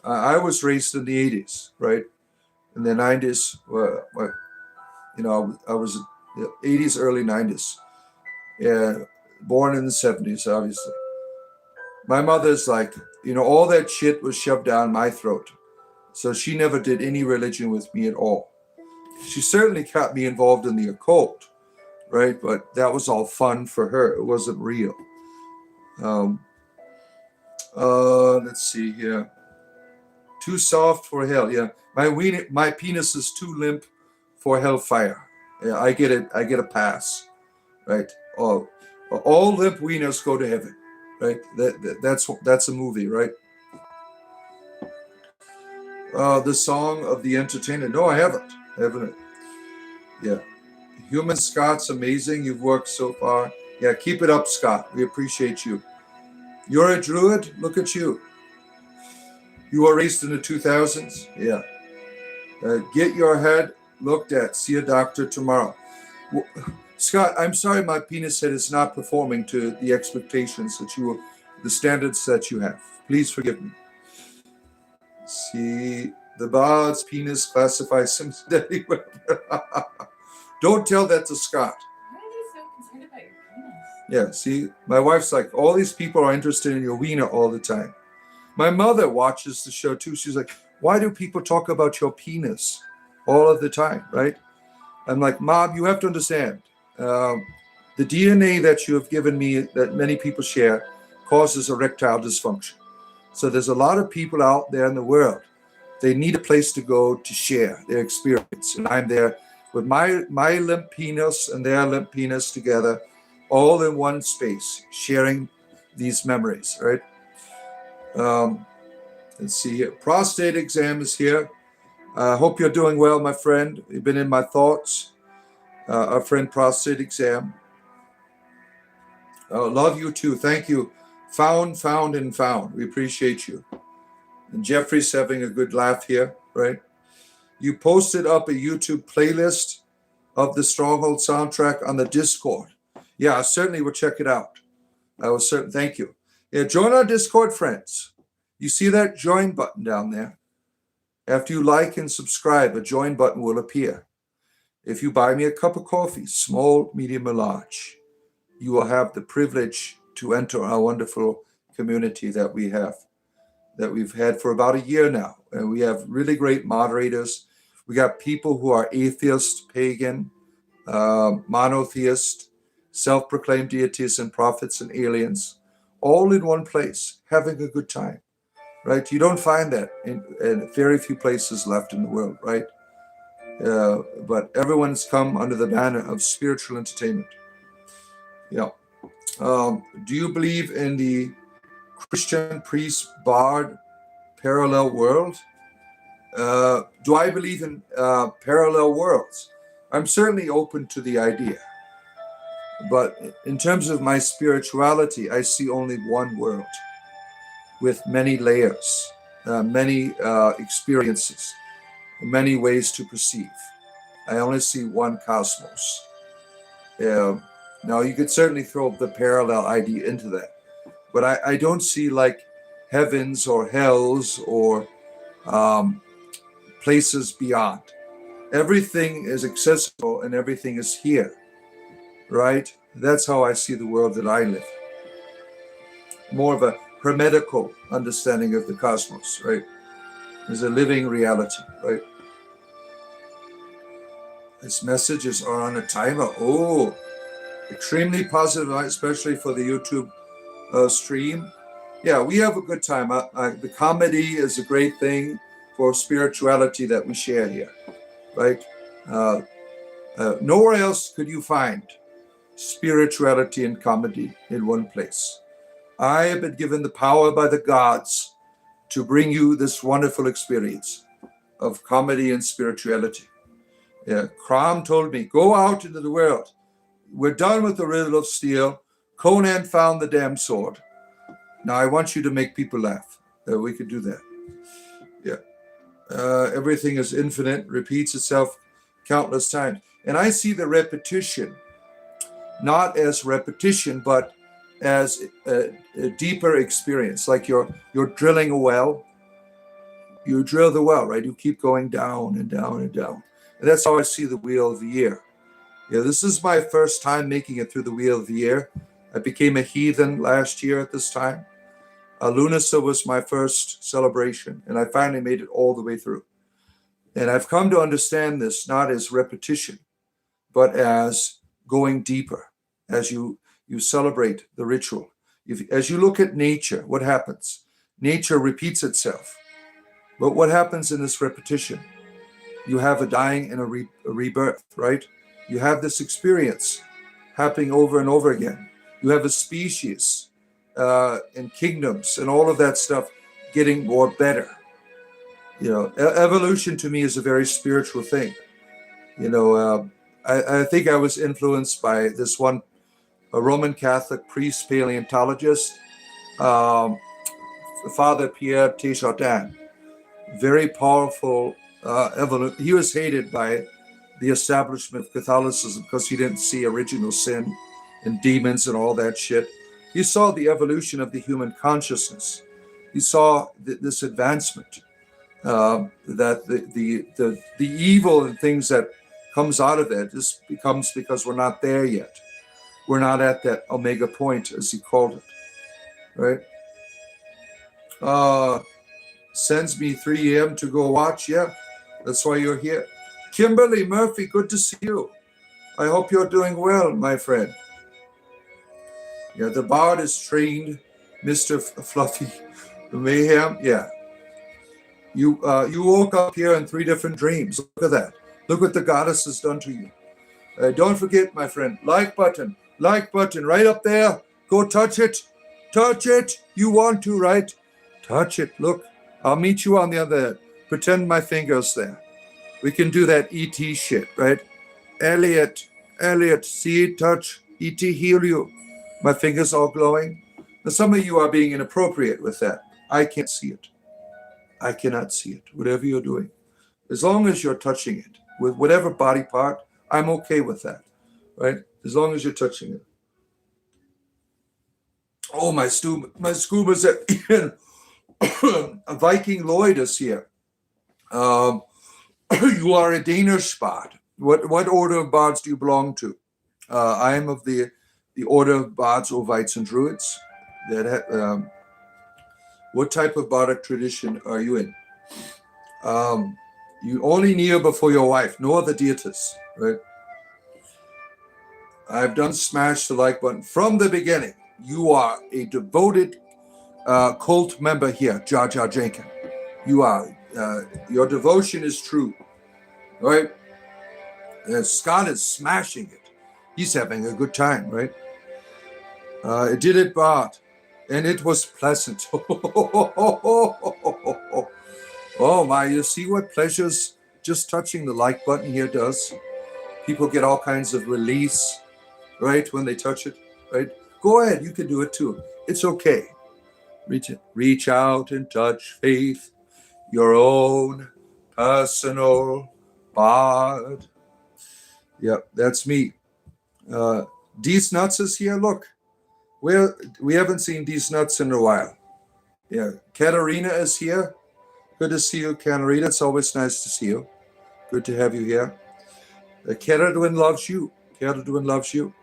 I was raised in the 80s, right? In the 90s, I was the 80s, early 90s. Yeah, born in the 70s, obviously. My mother's like, all that shit was shoved down my throat. So she never did any religion with me at all. She certainly got me involved in the occult, right? But that was all fun for her. It wasn't real. Let's see here. Too soft for hell. Yeah, my penis is too limp for hellfire. Yeah, I get it. I get a pass, right? All limp wieners go to heaven, right? That's a movie, right? The Song of the Entertainer. No, I haven't. Yeah. Human Scott's amazing. You've worked so far. Yeah, keep it up, Scott. We appreciate you. You're a druid? Look at you. You were raised in the 2000s? Yeah. Get your head looked at. See a doctor tomorrow. Scott, I'm sorry my penis head is not performing to the expectations that the standards that you have. Please forgive me. See, the bard's penis classifies Simpson anywhere. Don't tell that to Scott. Why are they so concerned about your penis? Yeah, see, my wife's like, all these people are interested in your wiener all the time. My mother watches the show too. She's like, why do people talk about your penis all of the time, right? I'm like, Mom, you have to understand. The DNA that you have given me that many people share causes erectile dysfunction. So there's a lot of people out there in the world. They need a place to go to share their experience. And I'm there with my limp penis and their limp penis together, all in one space, sharing these memories, right? Let's see here. Prostate exam is here. I hope you're doing well, my friend. You've been in my thoughts. Our friend prostate exam. Love you too. Thank you. Found. We appreciate you. And Jeffrey's having a good laugh here, right? You posted up a YouTube playlist of the Stronghold soundtrack on the Discord. Yeah, I certainly will check it out. Thank you. Yeah, join our Discord, friends. You see that join button down there? After you like and subscribe, a join button will appear. If you buy me a cup of coffee, small, medium, or large, you will have the privilege to enter our wonderful community that we've had for about a year now. And we have really great moderators. We got people who are atheist, pagan, monotheist, self-proclaimed deities and prophets and aliens, all in one place, having a good time, right? You don't find that in very few places left in the world, right? But everyone's come under the banner of spiritual entertainment. Yeah. Do you believe in the Christian priest bard parallel world? Do I believe in parallel worlds? I'm certainly open to the idea. But in terms of my spirituality, I see only one world with many layers, many experiences, many ways to perceive. I only see one cosmos. Now, you could certainly throw the parallel idea into that. But I don't see like heavens or hells or places beyond. Everything is accessible and everything is here, right? That's how I see the world that I live. More of a hermetical understanding of the cosmos, right? There's a living reality, right? These messages are on a timer. Oh, extremely positive, especially for the YouTube stream. Yeah, we have a good time. The comedy is a great thing for spirituality that we share here, right? Nowhere else could you find spirituality and comedy in one place. I have been given the power by the gods to bring you this wonderful experience of comedy and spirituality. Yeah, Crom told me, go out into the world. We're done with the riddle of steel. Conan found the damn sword. Now I want you to make people laugh. We could do that. Yeah. Everything is infinite, repeats itself countless times. And I see the repetition, not as repetition, but as a deeper experience. Like you're drilling a well. You drill the well, right? You keep going down and down and down. And that's how I see the Wheel of the Year. Yeah, this is my first time making it through the Wheel of the Year. I became a heathen last year at this time. Lunasa was my first celebration, and I finally made it all the way through. And I've come to understand this not as repetition, but as going deeper, as you celebrate the ritual. As you look at nature, what happens? Nature repeats itself. But what happens in this repetition? You have a dying and a rebirth, right? You have this experience happening over and over again. You have a species and kingdoms and all of that stuff getting more better. You know, evolution to me is a very spiritual thing. You know, I think I was influenced by this one, a Roman Catholic priest paleontologist, um, Father Pierre Teilhardin. Very powerful he was hated by the establishment of Catholicism because he didn't see original sin and demons and all that shit. He saw the evolution of the human consciousness. He saw this advancement, that the evil and things that comes out of it just becomes because we're not there yet. We're not at that omega point, as he called it, right? Sends me 3 a.m. to go watch. Yeah, that's why you're here. Kimberly Murphy, good to see you. I hope you're doing well, my friend. Yeah, the bard is trained, Mr. Fluffy. Mayhem, yeah. You woke up here in 3 different dreams. Look at that. Look what the goddess has done to you. Don't forget, my friend, like button right up there. Go touch it. Touch it. You want to, right? Touch it. Look, I'll meet you on the other end. Pretend my finger's there. We can do that ET shit, right? Elliot, see, touch, ET heal you. My finger's all glowing. Now, some of you are being inappropriate with that. I can't see it. I cannot see it, whatever you're doing. As long as you're touching it with whatever body part, I'm okay with that, right? As long as you're touching it. Oh, my scuba's at Viking Lloyd is here. You are a Danish bard. What order of bards do you belong to? I am of the order of bards, Ovites, and druids. What type of bardic tradition are you in? You only kneel before your wife, no other deities, right? I've done smash the like button from the beginning. You are a devoted cult member here, Jar Jar Jenkins. You are. Your devotion is true, right? Scott is smashing it. He's having a good time, right? It did it, Bart, and it was pleasant. Oh my, you see what pleasures just touching the like button here does? People get all kinds of release, right, when they touch it, right? Go ahead, you can do it too. It's okay. Reach out and touch faith, your own personal bard. Yep, that's me. D's Nuts is here. Look, we haven't seen D's Nuts in a while. Yeah, Katarina is here. Good to see you, Katarina. It's always nice to see you. Good to have you here. Keradwin loves you. Keradwin loves you.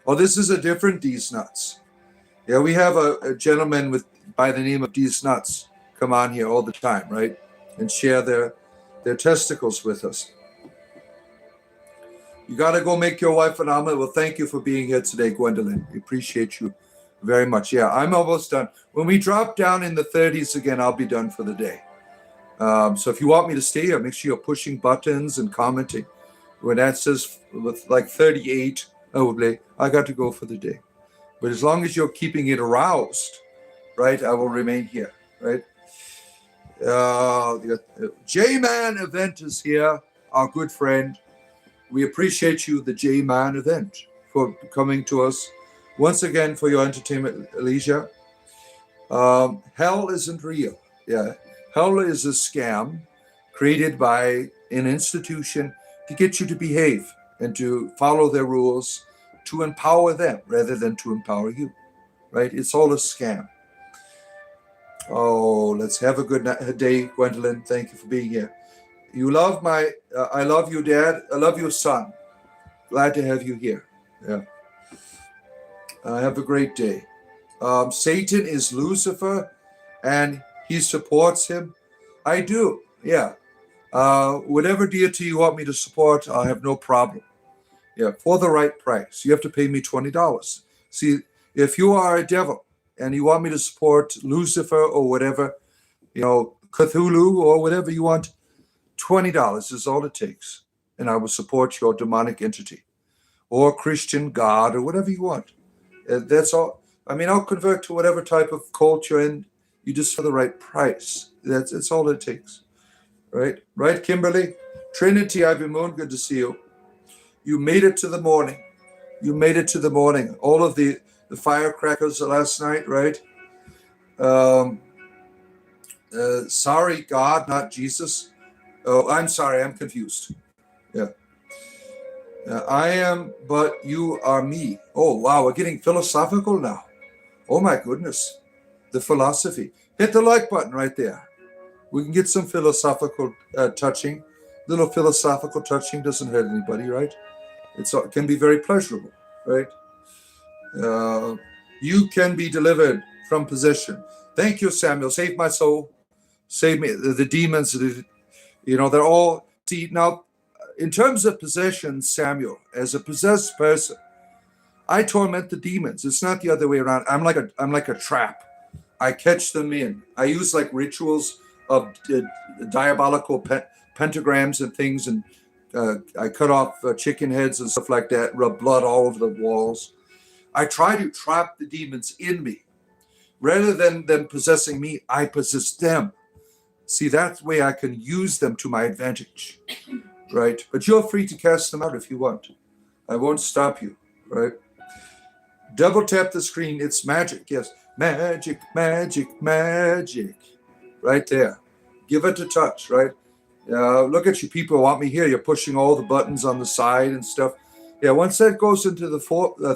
Oh, this is a different D's Nuts. Yeah, we have a gentleman by the name of D's Nuts come on here all the time, right? And share their testicles with us. You got to go make your wife an omelet. Well, thank you for being here today, Gwendolyn. We appreciate you very much. Yeah, I'm almost done. When we drop down in the 30s again, I'll be done for the day. So if you want me to stay here, make sure you're pushing buttons and commenting. When that says with like 38, I got to go for the day. But as long as you're keeping it aroused, right, I will remain here, right? The J-Man event is here, our good friend. We appreciate you, the J-Man event, for coming to us once again for your entertainment leisure. Hell isn't real. Yeah, hell is a scam created by an institution to get you to behave and to follow their rules, to empower them rather than to empower you, right? It's all a scam. Oh, let's have a good day, Gwendolyn. Thank you for being here. You love I love you, Dad. I love you, son. Glad to have you here. Yeah. Have a great day. Satan is Lucifer, and he supports him. I do, yeah. Whatever deity you want me to support, I'll have no problem. Yeah, for the right price. You have to pay me $20. See, if you are a devil and you want me to support Lucifer or whatever, Cthulhu or whatever you want, $20 is all it takes. And I will support your demonic entity or Christian God or whatever you want. That's all. I mean, I'll convert to whatever type of cult you're in. You just for the right price. That's all it takes. Right? Right, Kimberly? Trinity, Ivy Moon, good to see you. You made it to the morning. You made it to the morning. All of the firecrackers last night, right? Um, Sorry, God, not Jesus. Oh, I'm sorry. I'm confused. Yeah. I am, but you are me. Oh, wow. We're getting philosophical now. Oh, my goodness. The philosophy. Hit the like button right there. We can get some philosophical touching. Little philosophical touching doesn't hurt anybody, right? It can be very pleasurable, right? Uh, you can be delivered from possession. Thank you, Samuel. Save my soul. Save me. The demons, they're all. See, now, in terms of possession, Samuel, as a possessed person, I torment the demons. It's not the other way around. I'm like a trap. I catch them in. I use like rituals of diabolical pentagrams and things, and I cut off chicken heads and stuff like that, rub blood all over the walls. I try to trap the demons in me. Rather than them possessing me, I possess them. See, that way I can use them to my advantage, right? But you're free to cast them out if you want. I won't stop you, right? Double tap the screen. It's magic, yes. Magic, magic, magic. Right there. Give it a touch, right? Look at you people want me here. You're pushing all the buttons on the side and stuff. Yeah, once that goes into the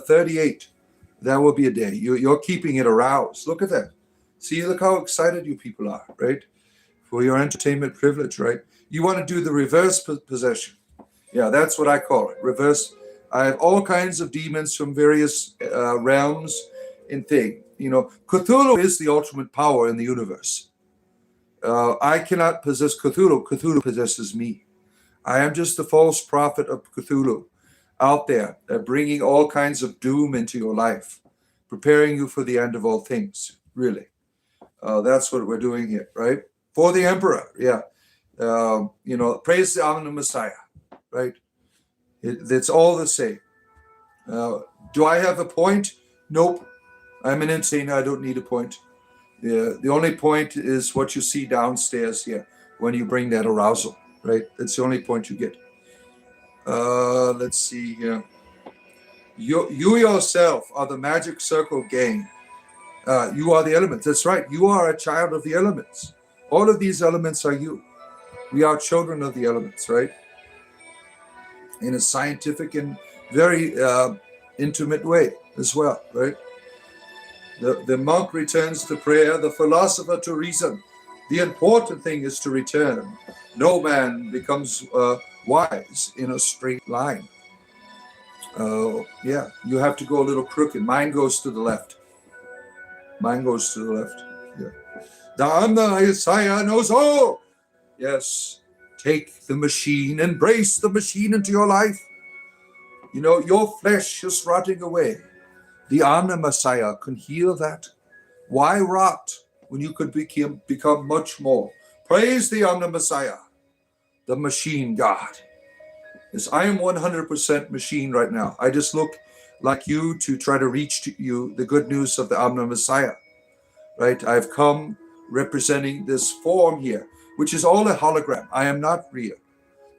38, that will be a day. You're keeping it aroused. Look at that. See, look how excited you people are, right? For your entertainment privilege, right? You want to do the reverse possession. Yeah, that's what I call it. Reverse. I have all kinds of demons from various realms and things. Cthulhu is the ultimate power in the universe. I cannot possess Cthulhu. Cthulhu possesses me. I am just the false prophet of Cthulhu out there, bringing all kinds of doom into your life, preparing you for the end of all things, really. That's what we're doing here, right? For the emperor, yeah. Praise the Omni Messiah, right? It's all the same. Do I have a point? Nope. I'm an insane. I don't need a point. The only point is what you see downstairs here when you bring that arousal, right? That's the only point you get. Let's see here. You yourself are the magic circle gang. You are the elements. That's right. You are a child of the elements. All of these elements are you. We are children of the elements, right? In a scientific and very intimate way as well, right? The monk returns to prayer, the philosopher to reason. The important thing is to return. No man becomes wise in a straight line. Yeah, you have to go a little crooked. Mine goes to the left. Mine goes to the left. Yeah. The Messiah knows all. Yes. Take the machine, embrace the machine into your life. Your flesh is rotting away. The Anna Messiah can heal that. Why rot when you could become much more? Praise the Anna Messiah, the machine God. Yes, I am 100% machine right now. I just look like you to try to reach to you the good news of the Anna Messiah, right? I've come representing this form here, which is all a hologram. I am not real.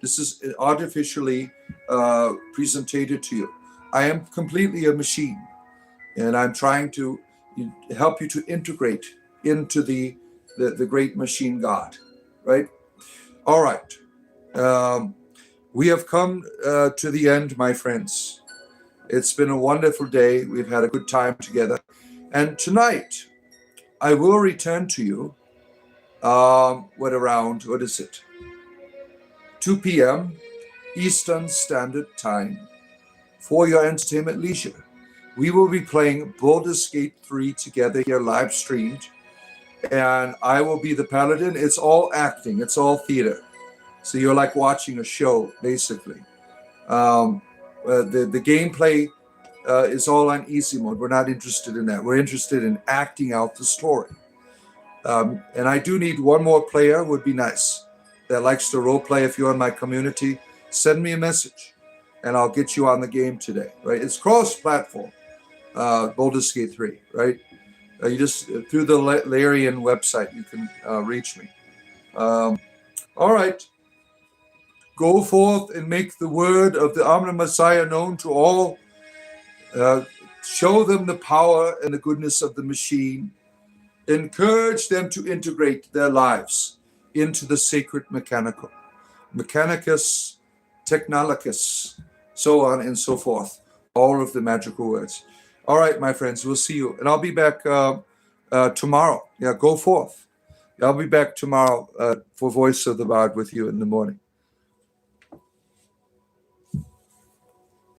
This is artificially presented to you. I am completely a machine. And I'm trying to help you to integrate into the great machine God, right? All right. We have come to the end, my friends. It's been a wonderful day. We've had a good time together. And tonight, I will return to you what is it? 2 p.m. Eastern Standard Time for your entertainment leisure. We will be playing Baldur's Gate 3 together here, live streamed. And I will be the paladin. It's all acting. It's all theater. So you're like watching a show, basically. The gameplay is all on easy mode. We're not interested in that. We're interested in acting out the story. And I do need one more player. Would be nice. That likes to role play. If you're in my community, send me a message. And I'll get you on the game today, right? It's cross-platform. Baldur's Gate 3, right? You just through the Larian website, you can reach me. All right. Go forth and make the word of the Omni Messiah known to all. Show them the power and the goodness of the machine. Encourage them to integrate their lives into the sacred mechanical. Mechanicus, technologicus, so on and so forth. All of the magical words. All right, my friends, we'll see you. And I'll be back tomorrow. Yeah, go forth. I'll be back tomorrow for Voice of the Bard with you in the morning.